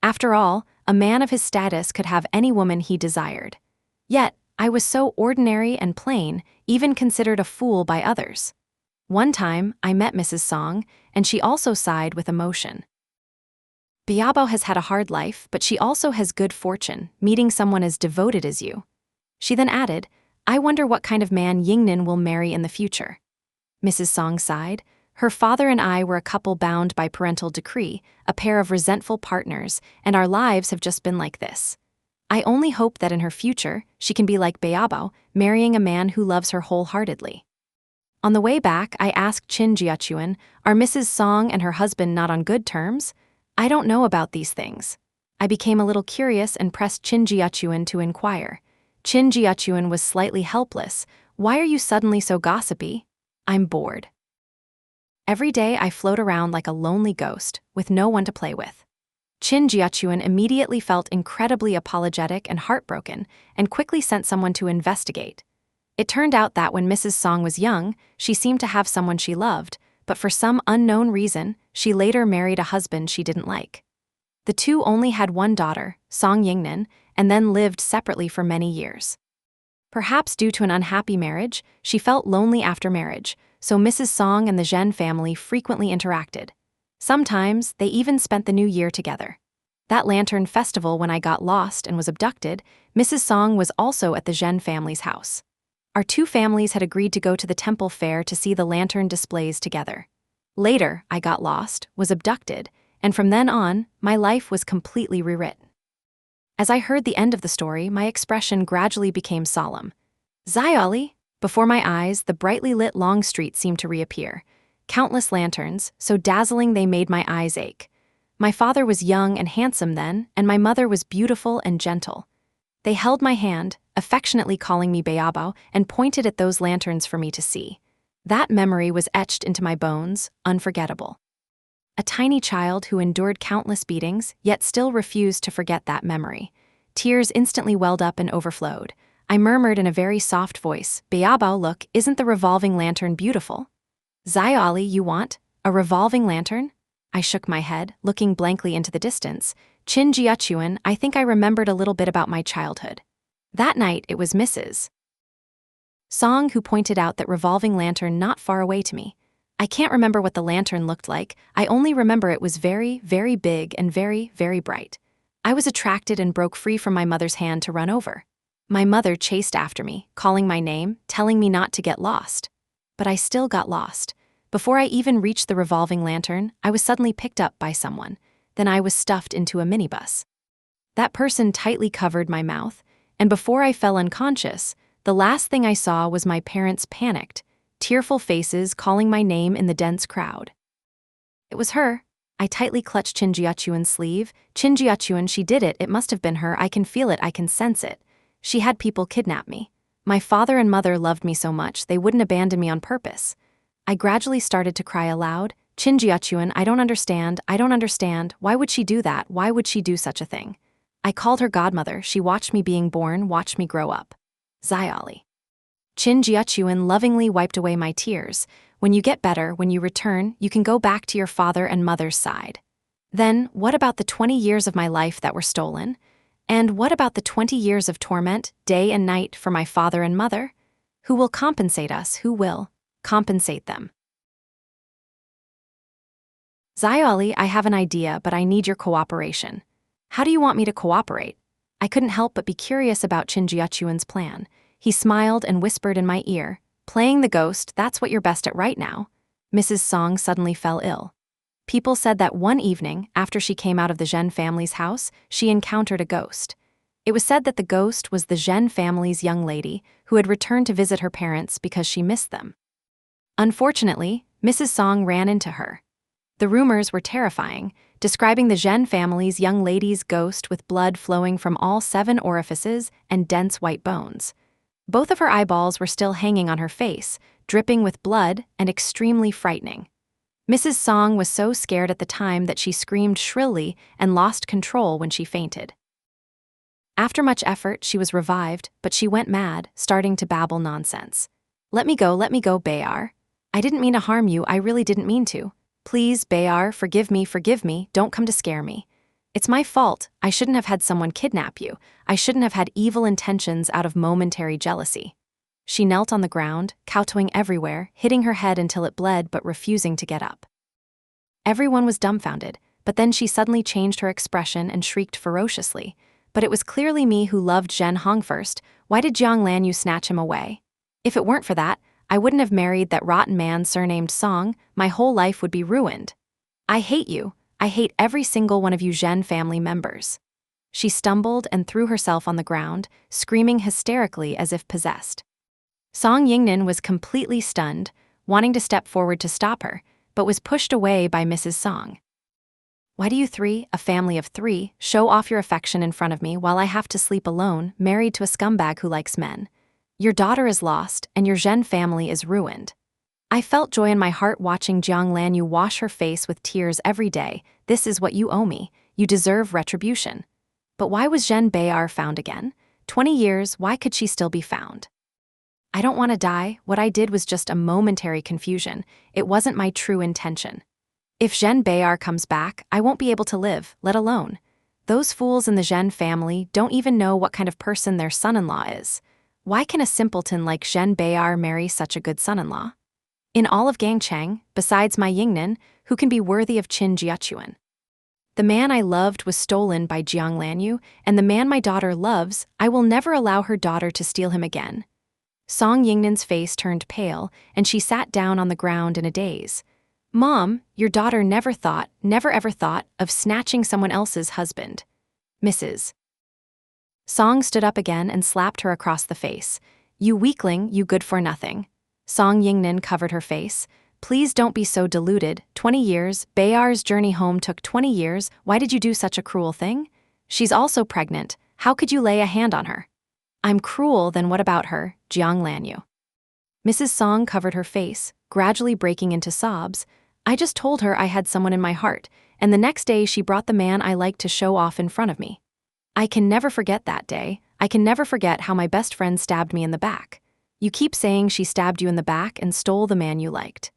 A: After all, a man of his status could have any woman he desired. Yet, I was so ordinary and plain, even considered a fool by others. One time, I met Mrs. Song, and she also sighed with emotion. Biabo has had a hard life, but she also has good fortune, meeting someone as devoted as you. She then added, I wonder what kind of man Yingnan will marry in the future. Mrs. Song sighed. Her father and I were a couple bound by parental decree, a pair of resentful partners, and our lives have just been like this. I only hope that in her future, she can be like Biabo, marrying a man who loves her wholeheartedly. On the way back, I asked Qin Jiuchuan, are Mrs. Song and her husband not on good terms? I don't know about these things. I became a little curious and pressed Qin Jiuchuan to inquire. Qin Jiuchuan was slightly helpless. Why are you suddenly so gossipy? I'm bored. Every day I float around like a lonely ghost, with no one to play with. Qin Jiuchuan immediately felt incredibly apologetic and heartbroken, and quickly sent someone to investigate. It turned out that when Mrs. Song was young, she seemed to have someone she loved, but for some unknown reason, she later married a husband she didn't like. The two only had one daughter, Song Yingnan, and then lived separately for many years. Perhaps due to an unhappy marriage, she felt lonely after marriage, so Mrs. Song and the Zhen family frequently interacted. Sometimes, they even spent the new year together. That lantern festival when I got lost and was abducted, Mrs. Song was also at the Zhen family's house. Our two families had agreed to go to the temple fair to see the lantern displays together. Later, I got lost, was abducted, and from then on, my life was completely rewritten. As I heard the end of the story, my expression gradually became solemn. Zayali! Before my eyes, the brightly lit long street seemed to reappear. Countless lanterns, so dazzling they made my eyes ache. My father was young and handsome then, and my mother was beautiful and gentle. They held my hand, affectionately calling me Biabo, and pointed at those lanterns for me to see. That memory was etched into my bones, unforgettable. A tiny child who endured countless beatings, yet still refused to forget that memory. Tears instantly welled up and overflowed. I murmured in a very soft voice, "Bayabao, look, isn't the revolving lantern beautiful?" "Zayali, you want a revolving lantern?" I shook my head, looking blankly into the distance. "Qin Jiuchuan, I think I remembered a little bit about my childhood." That night, it was Mrs. Song who pointed out that revolving lantern not far away to me. I can't remember what the lantern looked like, I only remember it was very, very big and very, very bright. I was attracted and broke free from my mother's hand to run over. My mother chased after me, calling my name, telling me not to get lost. But I still got lost. Before I even reached the revolving lantern, I was suddenly picked up by someone. Then I was stuffed into a minibus. That person tightly covered my mouth, and before I fell unconscious, the last thing I saw was my parents' panicked, tearful faces calling my name in the dense crowd. It was her. I tightly clutched Qin Jiuchuan's sleeve. "Qin Jiuchuan, she did it, it must have been her, I can feel it, I can sense it. She had people kidnap me. My father and mother loved me so much, they wouldn't abandon me on purpose." I gradually started to cry aloud. "Qin Jiuchuan, I don't understand, why would she do that, why would she do such a thing?" I called her godmother, she watched me being born, watched me grow up. Zayali. Qin Jiuchuan lovingly wiped away my tears. "When you get better, when you return, you can go back to your father and mother's side." Then, what about the 20 years of my life that were stolen? And what about the 20 years of torment, day and night, for my father and mother? Who will compensate us? Who will compensate them? Zayali, I have an idea, but I need your cooperation. How do you want me to cooperate? I couldn't help but be curious about Qin Jiuchuan's plan. He smiled and whispered in my ear, "Playing the ghost, that's what you're best at right now." Mrs. Song suddenly fell ill. People said that one evening, after she came out of the Zhen family's house, she encountered a ghost. It was said that the ghost was the Zhen family's young lady who had returned to visit her parents because she missed them. Unfortunately, Mrs. Song ran into her. The rumors were terrifying, describing the Zhen family's young lady's ghost with blood flowing from all 7 orifices and dense white bones. Both of her eyeballs were still hanging on her face, dripping with blood and extremely frightening. Mrs. Song was so scared at the time that she screamed shrilly and lost control when she fainted. After much effort, she was revived, but she went mad, starting to babble nonsense. Let me go, Bayar. I didn't mean to harm you, I really didn't mean to. Please, Bayar, forgive me, don't come to scare me. It's my fault, I shouldn't have had someone kidnap you. I shouldn't have had evil intentions out of momentary jealousy." She knelt on the ground, kowtowing everywhere, hitting her head until it bled but refusing to get up. Everyone was dumbfounded, but then she suddenly changed her expression and shrieked ferociously. "But it was clearly me who loved Zhen Hong first. Why did Jiang Lanyu snatch him away? If it weren't for that, I wouldn't have married that rotten man surnamed Song, my whole life would be ruined. I hate you, I hate every single one of you Zhen family members." She stumbled and threw herself on the ground, screaming hysterically as if possessed. Song Yingnan was completely stunned, wanting to step forward to stop her, but was pushed away by Mrs. Song. "Why do you 3, a family of 3, show off your affection in front of me while I have to sleep alone, married to a scumbag who likes men? Your daughter is lost, and your Zhen family is ruined." I felt joy in my heart watching Jiang Lanyu wash her face with tears every day. "This is what you owe me. You deserve retribution." But why was Zhen Bayar found again? 20 years, why could she still be found? I don't want to die, what I did was just a momentary confusion. It wasn't my true intention. If Zhen Bayar comes back, I won't be able to live, let alone. Those fools in the Zhen family don't even know what kind of person their son-in-law is. Why can a simpleton like Zhen Bayar marry such a good son-in-law? In all of Gangcheng, besides my Yingnan, who can be worthy of Qin Jiuchuan? The man I loved was stolen by Jiang Lanyu, and the man my daughter loves, I will never allow her daughter to steal him again. Song Yingnan's face turned pale, and she sat down on the ground in a daze. "Mom, your daughter never ever thought of snatching someone else's husband." Mrs. Song stood up again and slapped her across the face. "You weakling, you good for nothing." Song Yingnan covered her face. "Please don't be so deluded. 20 years, Bayar's journey home took 20 years. Why did you do such a cruel thing? She's also pregnant. How could you lay a hand on her?" "I'm cruel, then what about her, Jiang Lanyu?" Mrs. Song covered her face, gradually breaking into sobs. I just told her I had someone in my heart, and the next day she brought the man I liked to show off in front of me. I can never forget that day. I can never forget how my best friend stabbed me in the back. You keep saying she stabbed you in the back and stole the man you liked.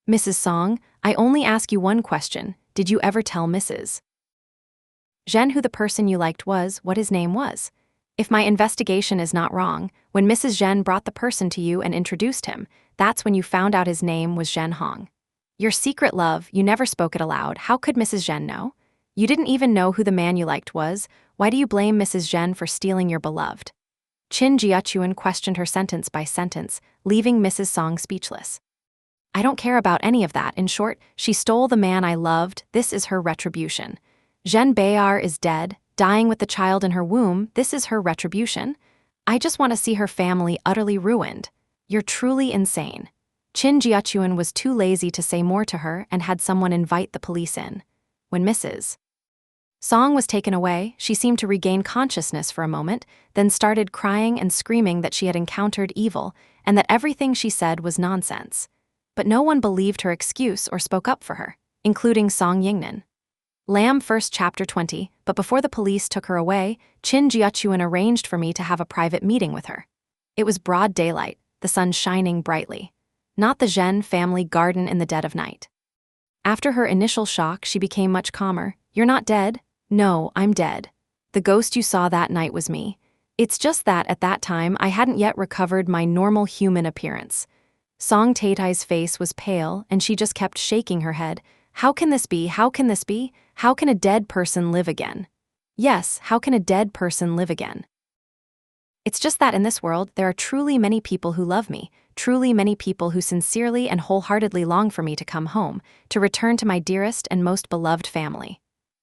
A: Mrs. Song, I only ask you one question. Did you ever tell Mrs. Zhen who the person you liked was, what his name was? If my investigation is not wrong, when Mrs. Zhen brought the person to you and introduced him, that's when you found out his name was Zhen Hong. Your secret love, you never spoke it aloud. How could Mrs. Zhen know? You didn't even know who the man you liked was. Why do you blame Mrs. Zhen for stealing your beloved? Qin Jiuchuan questioned her sentence by sentence, leaving Mrs. Song speechless. I don't care about any of that. In short, she stole the man I loved. This is her retribution. Zhen Bei'er is dead, dying with the child in her womb. This is her retribution. I just want to see her family utterly ruined. You're truly insane. Qin Jiuchuan was too lazy to say more to her and had someone invite the police in. When Mrs. Song was taken away, she seemed to regain consciousness for a moment, then started crying and screaming that she had encountered evil and that everything she said was nonsense. But no one believed her excuse or spoke up for her, including Song Yingnan. Lamb 1st Chapter 20, but before the police took her away, Qin Jiuchuan arranged for me to have a private meeting with her. It was broad daylight, the sun shining brightly. Not the Zhen family garden in the dead of night. After her initial shock, she became much calmer. You're not dead? No, I'm dead. The ghost you saw that night was me. It's just that at that time I hadn't yet recovered my normal human appearance. Song Taitai's face was pale and she just kept shaking her head. How can this be? How can this be? How can a dead person live again? Yes, how can a dead person live again? It's just that in this world there are truly many people who love me, truly many people who sincerely and wholeheartedly long for me to come home, to return to my dearest and most beloved family.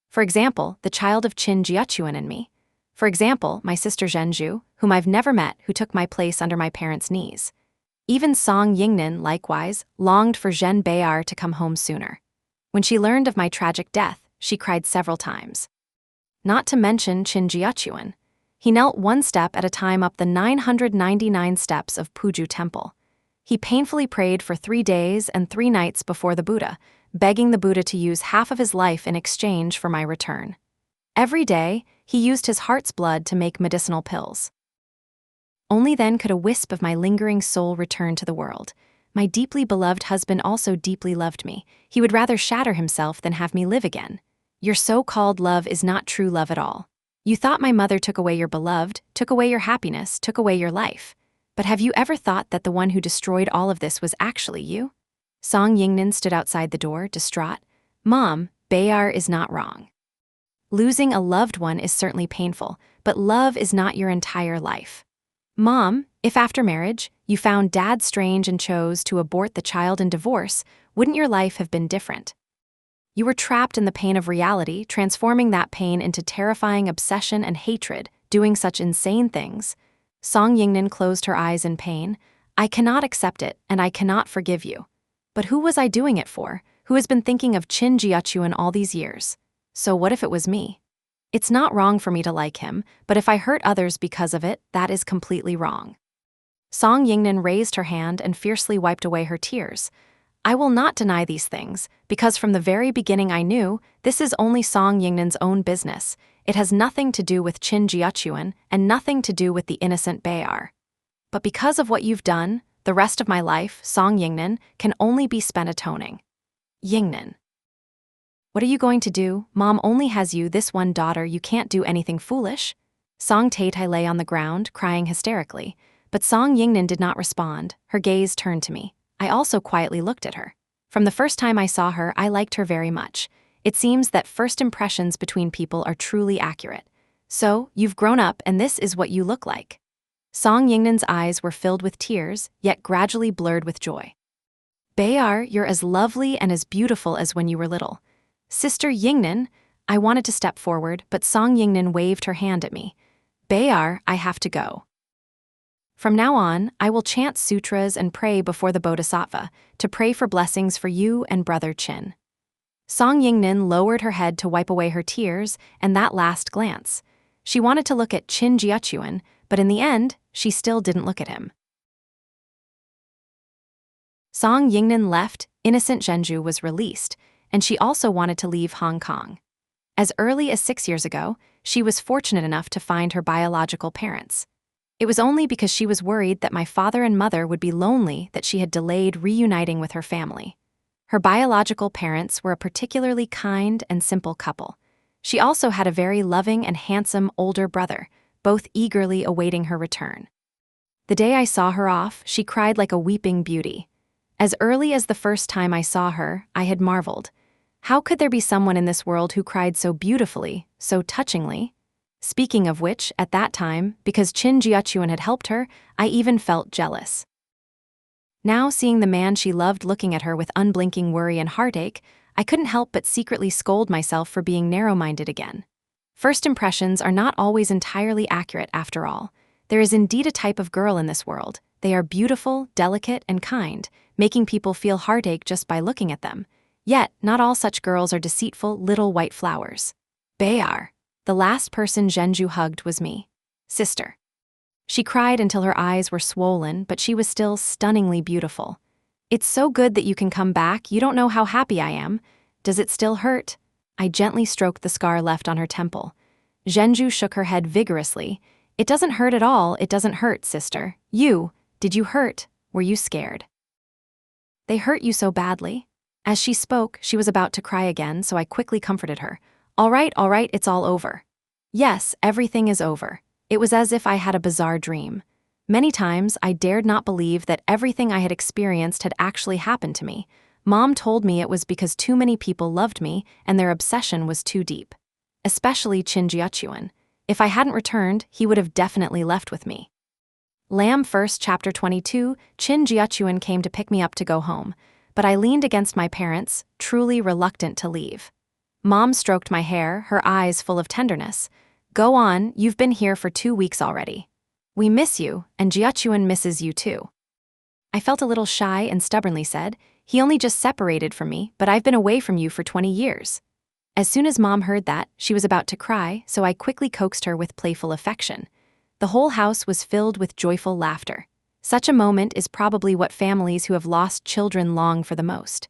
A: For example, the child of Qin Jiuchuan and me. For example, my sister Zhenju, whom I've never met, who took my place under my parents' knees. Even Song Yingnan, likewise, longed for Zhen Bei'er to come home sooner. When she learned of my tragic death, she cried several times. Not to mention Qin Jiuchuan. He knelt one step at a time up the 999 steps of Puju Temple. He painfully prayed for 3 days and 3 nights before the Buddha, begging the Buddha to use half of his life in exchange for my return. Every day, he used his heart's blood to make medicinal pills. Only then could a wisp of my lingering soul return to the world. My deeply beloved husband also deeply loved me. He would rather shatter himself than have me live again. Your so-called love is not true love at all. You thought my mother took away your beloved, took away your happiness, took away your life. But have you ever thought that the one who destroyed all of this was actually you? Song Yingnan stood outside the door, distraught. Mom, Bei'er is not wrong. Losing a loved one is certainly painful, but love is not your entire life. Mom, if after marriage, you found Dad strange and chose to abort the child in divorce, wouldn't your life have been different? You were trapped in the pain of reality, transforming that pain into terrifying obsession and hatred, doing such insane things. Song Yingnan closed her eyes in pain. I cannot accept it, and I cannot forgive you. But who was I doing it for? Who has been thinking of Qin Jiuchuan all these years? So what if it was me? It's not wrong for me to like him, but if I hurt others because of it, that is completely wrong. Song Yingnan raised her hand and fiercely wiped away her tears. I will not deny these things, because from the very beginning I knew this is only Song Yingnan's own business. It has nothing to do with Qin Jiuchuan and nothing to do with the innocent Bei'er. But because of what you've done, the rest of my life, Song Yingnan, can only be spent atoning. Yingnan. What are you going to do? Mom only has you, this one daughter. You can't do anything foolish. Song Taitai lay on the ground, crying hysterically. But Song Yingnan did not respond. Her gaze turned to me. I also quietly looked at her. From the first time I saw her, I liked her very much. It seems that first impressions between people are truly accurate. So, you've grown up and this is what you look like. Song Yingnan's eyes were filled with tears, yet gradually blurred with joy. Bei'er, you're as lovely and as beautiful as when you were little. Sister Yingnan, I wanted to step forward, but Song Yingnan waved her hand at me. Bei'er, I have to go. From now on, I will chant sutras and pray before the Bodhisattva, to pray for blessings for you and brother Qin. Song Yingnan lowered her head to wipe away her tears and that last glance. She wanted to look at Qin Jiuchuan, but in the end, she still didn't look at him. Song Yingnan left, innocent Zhenju was released, and she also wanted to leave Hong Kong. As early as 6 years ago, she was fortunate enough to find her biological parents. It was only because she was worried that my father and mother would be lonely that she had delayed reuniting with her family. Her biological parents were a particularly kind and simple couple. She also had a very loving and handsome older brother, both eagerly awaiting her return. The day I saw her off, she cried like a weeping beauty. As early as the first time I saw her, I had marveled. How could there be someone in this world who cried so beautifully, so touchingly? Speaking of which, at that time, because Qin Jiuchuan had helped her, I even felt jealous. Now, seeing the man she loved looking at her with unblinking worry and heartache, I couldn't help but secretly scold myself for being narrow-minded again. First impressions are not always entirely accurate after all. There is indeed a type of girl in this world. They are beautiful, delicate, and kind, making people feel heartache just by looking at them. Yet, not all such girls are deceitful little white flowers. Bayar. The last person Zhenju hugged was me. Sister. She cried until her eyes were swollen, but she was still stunningly beautiful. It's so good that you can come back. You don't know how happy I am. Does it still hurt? I gently stroked the scar left on her temple. Zhenju shook her head vigorously. It doesn't hurt at all. It doesn't hurt, sister. Did you hurt? Were you scared? They hurt you so badly? As she spoke, she was about to cry again, so I quickly comforted her. All right, it's all over. Yes, everything is over. It was as if I had a bizarre dream. Many times, I dared not believe that everything I had experienced had actually happened to me. Mom told me it was because too many people loved me and their obsession was too deep. Especially Qin Jiuchuan. If I hadn't returned, he would have definitely left with me. Lamb 1st Chapter 22, Qin Jiuchuan came to pick me up to go home, but I leaned against my parents, truly reluctant to leave. Mom stroked my hair, her eyes full of tenderness. Go on, you've been here for 2 weeks already. We miss you, and Jiuchuan misses you too. I felt a little shy and stubbornly said, he only just separated from me, but I've been away from you for 20 years. As soon as Mom heard that, she was about to cry, so I quickly coaxed her with playful affection. The whole house was filled with joyful laughter. Such a moment is probably what families who have lost children long for the most.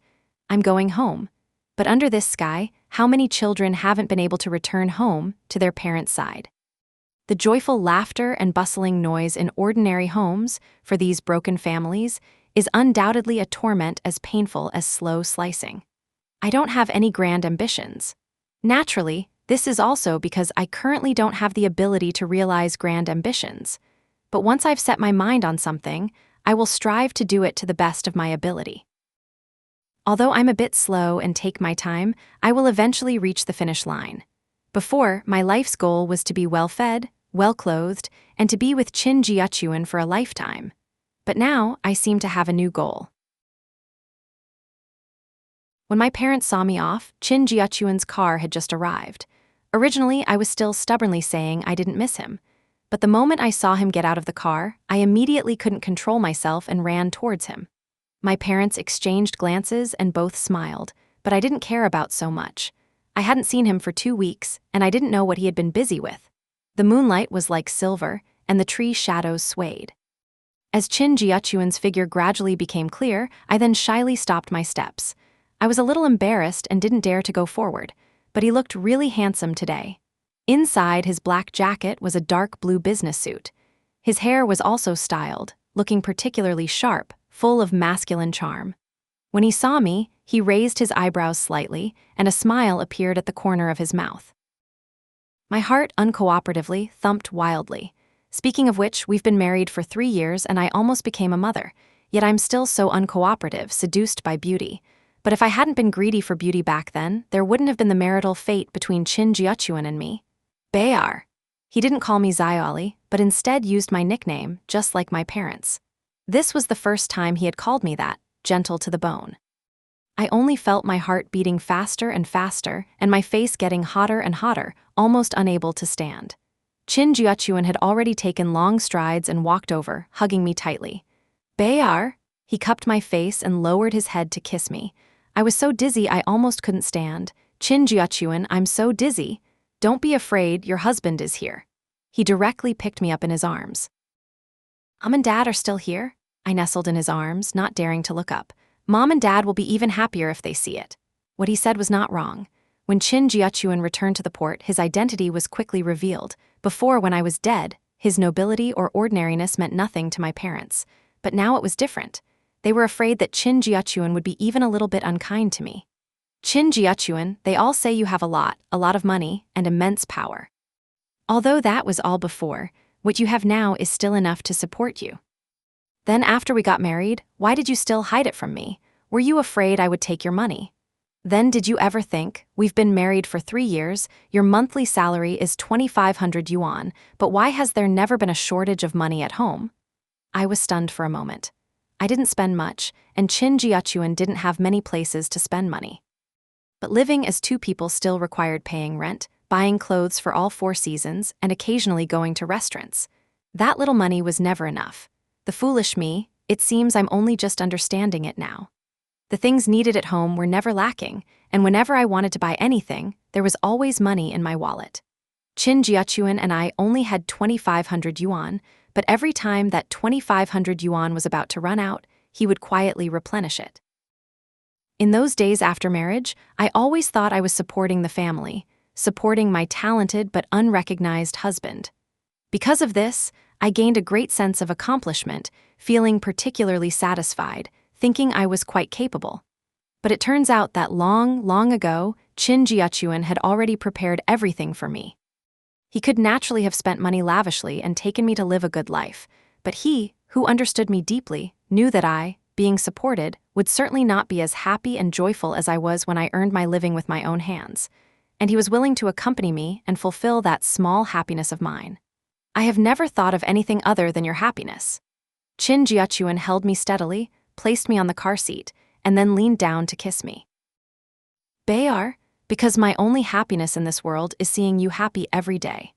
A: I'm going home. But under this sky, how many children haven't been able to return home to their parents' side? The joyful laughter and bustling noise in ordinary homes, for these broken families, is undoubtedly a torment as painful as slow slicing. I don't have any grand ambitions. Naturally, this is also because I currently don't have the ability to realize grand ambitions. But once I've set my mind on something, I will strive to do it to the best of my ability. Although I'm a bit slow and take my time, I will eventually reach the finish line. Before, my life's goal was to be well-fed, well-clothed, and to be with Qin Jiuchuan for a lifetime. But now, I seem to have a new goal. When my parents saw me off, Qin Jiuchuan's car had just arrived. Originally, I was still stubbornly saying I didn't miss him. But the moment I saw him get out of the car, I immediately couldn't control myself and ran towards him. My parents exchanged glances and both smiled, but I didn't care about so much. I hadn't seen him for 2 weeks, and I didn't know what he had been busy with. The moonlight was like silver, and the tree shadows swayed. As Qin Jiuchuan's figure gradually became clear, I then shyly stopped my steps. I was a little embarrassed and didn't dare to go forward, but he looked really handsome today. Inside his black jacket was a dark blue business suit. His hair was also styled, looking particularly sharp, full of masculine charm. When he saw me, he raised his eyebrows slightly, and a smile appeared at the corner of his mouth. My heart uncooperatively thumped wildly. Speaking of which, we've been married for 3 years and I almost became a mother, yet I'm still so uncooperative, seduced by beauty. But if I hadn't been greedy for beauty back then, there wouldn't have been the marital fate between Qin Jiuchuan and me. Bayar. He didn't call me Xiaoli, but instead used my nickname, just like my parents. This was the first time he had called me that, gentle to the bone. I only felt my heart beating faster and faster, and my face getting hotter and hotter, almost unable to stand. Qin Jiuchuan had already taken long strides and walked over, hugging me tightly. Bayar. He cupped my face and lowered his head to kiss me. I was so dizzy I almost couldn't stand. Qin Jiuchuan, I'm so dizzy. Don't be afraid, your husband is here. He directly picked me up in his arms. Mom and Dad are still here? I nestled in his arms, not daring to look up. Mom and Dad will be even happier if they see it. What he said was not wrong. When Qin Jiuchuan returned to the port, his identity was quickly revealed. Before, when I was dead, his nobility or ordinariness meant nothing to my parents. But now it was different. They were afraid that Qin Jiuchuan would be even a little bit unkind to me. Qin Jiuchuan, they all say you have a lot of money, and immense power. Although that was all before, what you have now is still enough to support you. Then after we got married, why did you still hide it from me? Were you afraid I would take your money? Then did you ever think, we've been married for 3 years, your monthly salary is 2,500 yuan, but why has there never been a shortage of money at home? I was stunned for a moment. I didn't spend much, and Qin Jiuchuan didn't have many places to spend money. But living as two people still required paying rent, buying clothes for all 4 seasons, and occasionally going to restaurants. That little money was never enough. The foolish me, it seems I'm only just understanding it now. The things needed at home were never lacking, and whenever I wanted to buy anything, there was always money in my wallet. Qin Jiuchuan and I only had 2,500 yuan, but every time that 2,500 yuan was about to run out, he would quietly replenish it. In those days after marriage, I always thought I was supporting the family, supporting my talented but unrecognized husband. Because of this, I gained a great sense of accomplishment, feeling particularly satisfied, thinking I was quite capable. But it turns out that long ago, Qin Jiuchuan had already prepared everything for me. He could naturally have spent money lavishly and taken me to live a good life, but he, who understood me deeply, knew that I, being supported, would certainly not be as happy and joyful as I was when I earned my living with my own hands, and he was willing to accompany me and fulfill that small happiness of mine. I have never thought of anything other than your happiness. Qin Jiuchuan held me steadily, placed me on the car seat, and then leaned down to kiss me. Bayar, because my only happiness in this world is seeing you happy every day.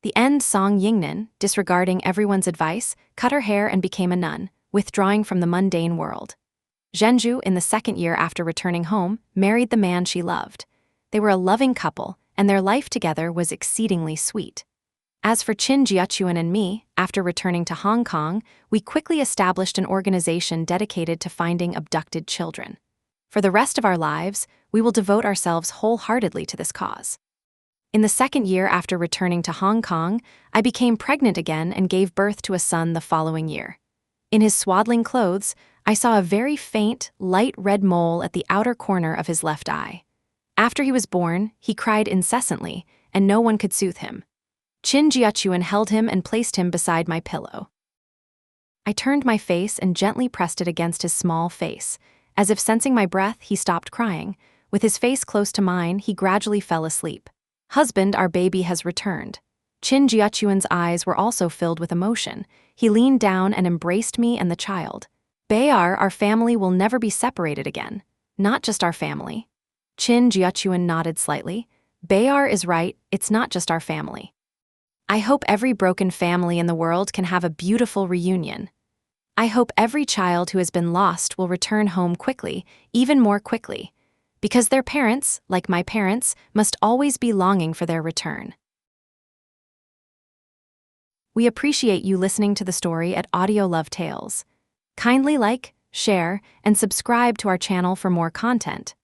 A: The end Song Yingnan, disregarding everyone's advice, cut her hair and became a nun, withdrawing from the mundane world. Zhenju, in the 2nd year after returning home, married the man she loved. They were a loving couple, and their life together was exceedingly sweet. As for Qin Jiuchuan and me, after returning to Hong Kong, we quickly established an organization dedicated to finding abducted children. For the rest of our lives, we will devote ourselves wholeheartedly to this cause. In the 2nd year after returning to Hong Kong, I became pregnant again and gave birth to a son the following year. In his swaddling clothes, I saw a very faint, light red mole at the outer corner of his left eye. After he was born, he cried incessantly, and no one could soothe him. Qin Jiuchuan held him and placed him beside my pillow. I turned my face and gently pressed it against his small face. As if sensing my breath, he stopped crying. With his face close to mine, he gradually fell asleep. Husband, our baby has returned. Qin Jiuchuan's eyes were also filled with emotion. He leaned down and embraced me and the child. Bayar, our family will never be separated again. Not just our family. Qin Jiuchuan nodded slightly. Bayar is right, it's not just our family. I hope every broken family in the world can have a beautiful reunion. I hope every child who has been lost will return home quickly, even more quickly, because their parents, like my parents, must always be longing for their return. We appreciate you listening to the story at Audio Love Tales. Kindly like, share, and subscribe to our channel for more content.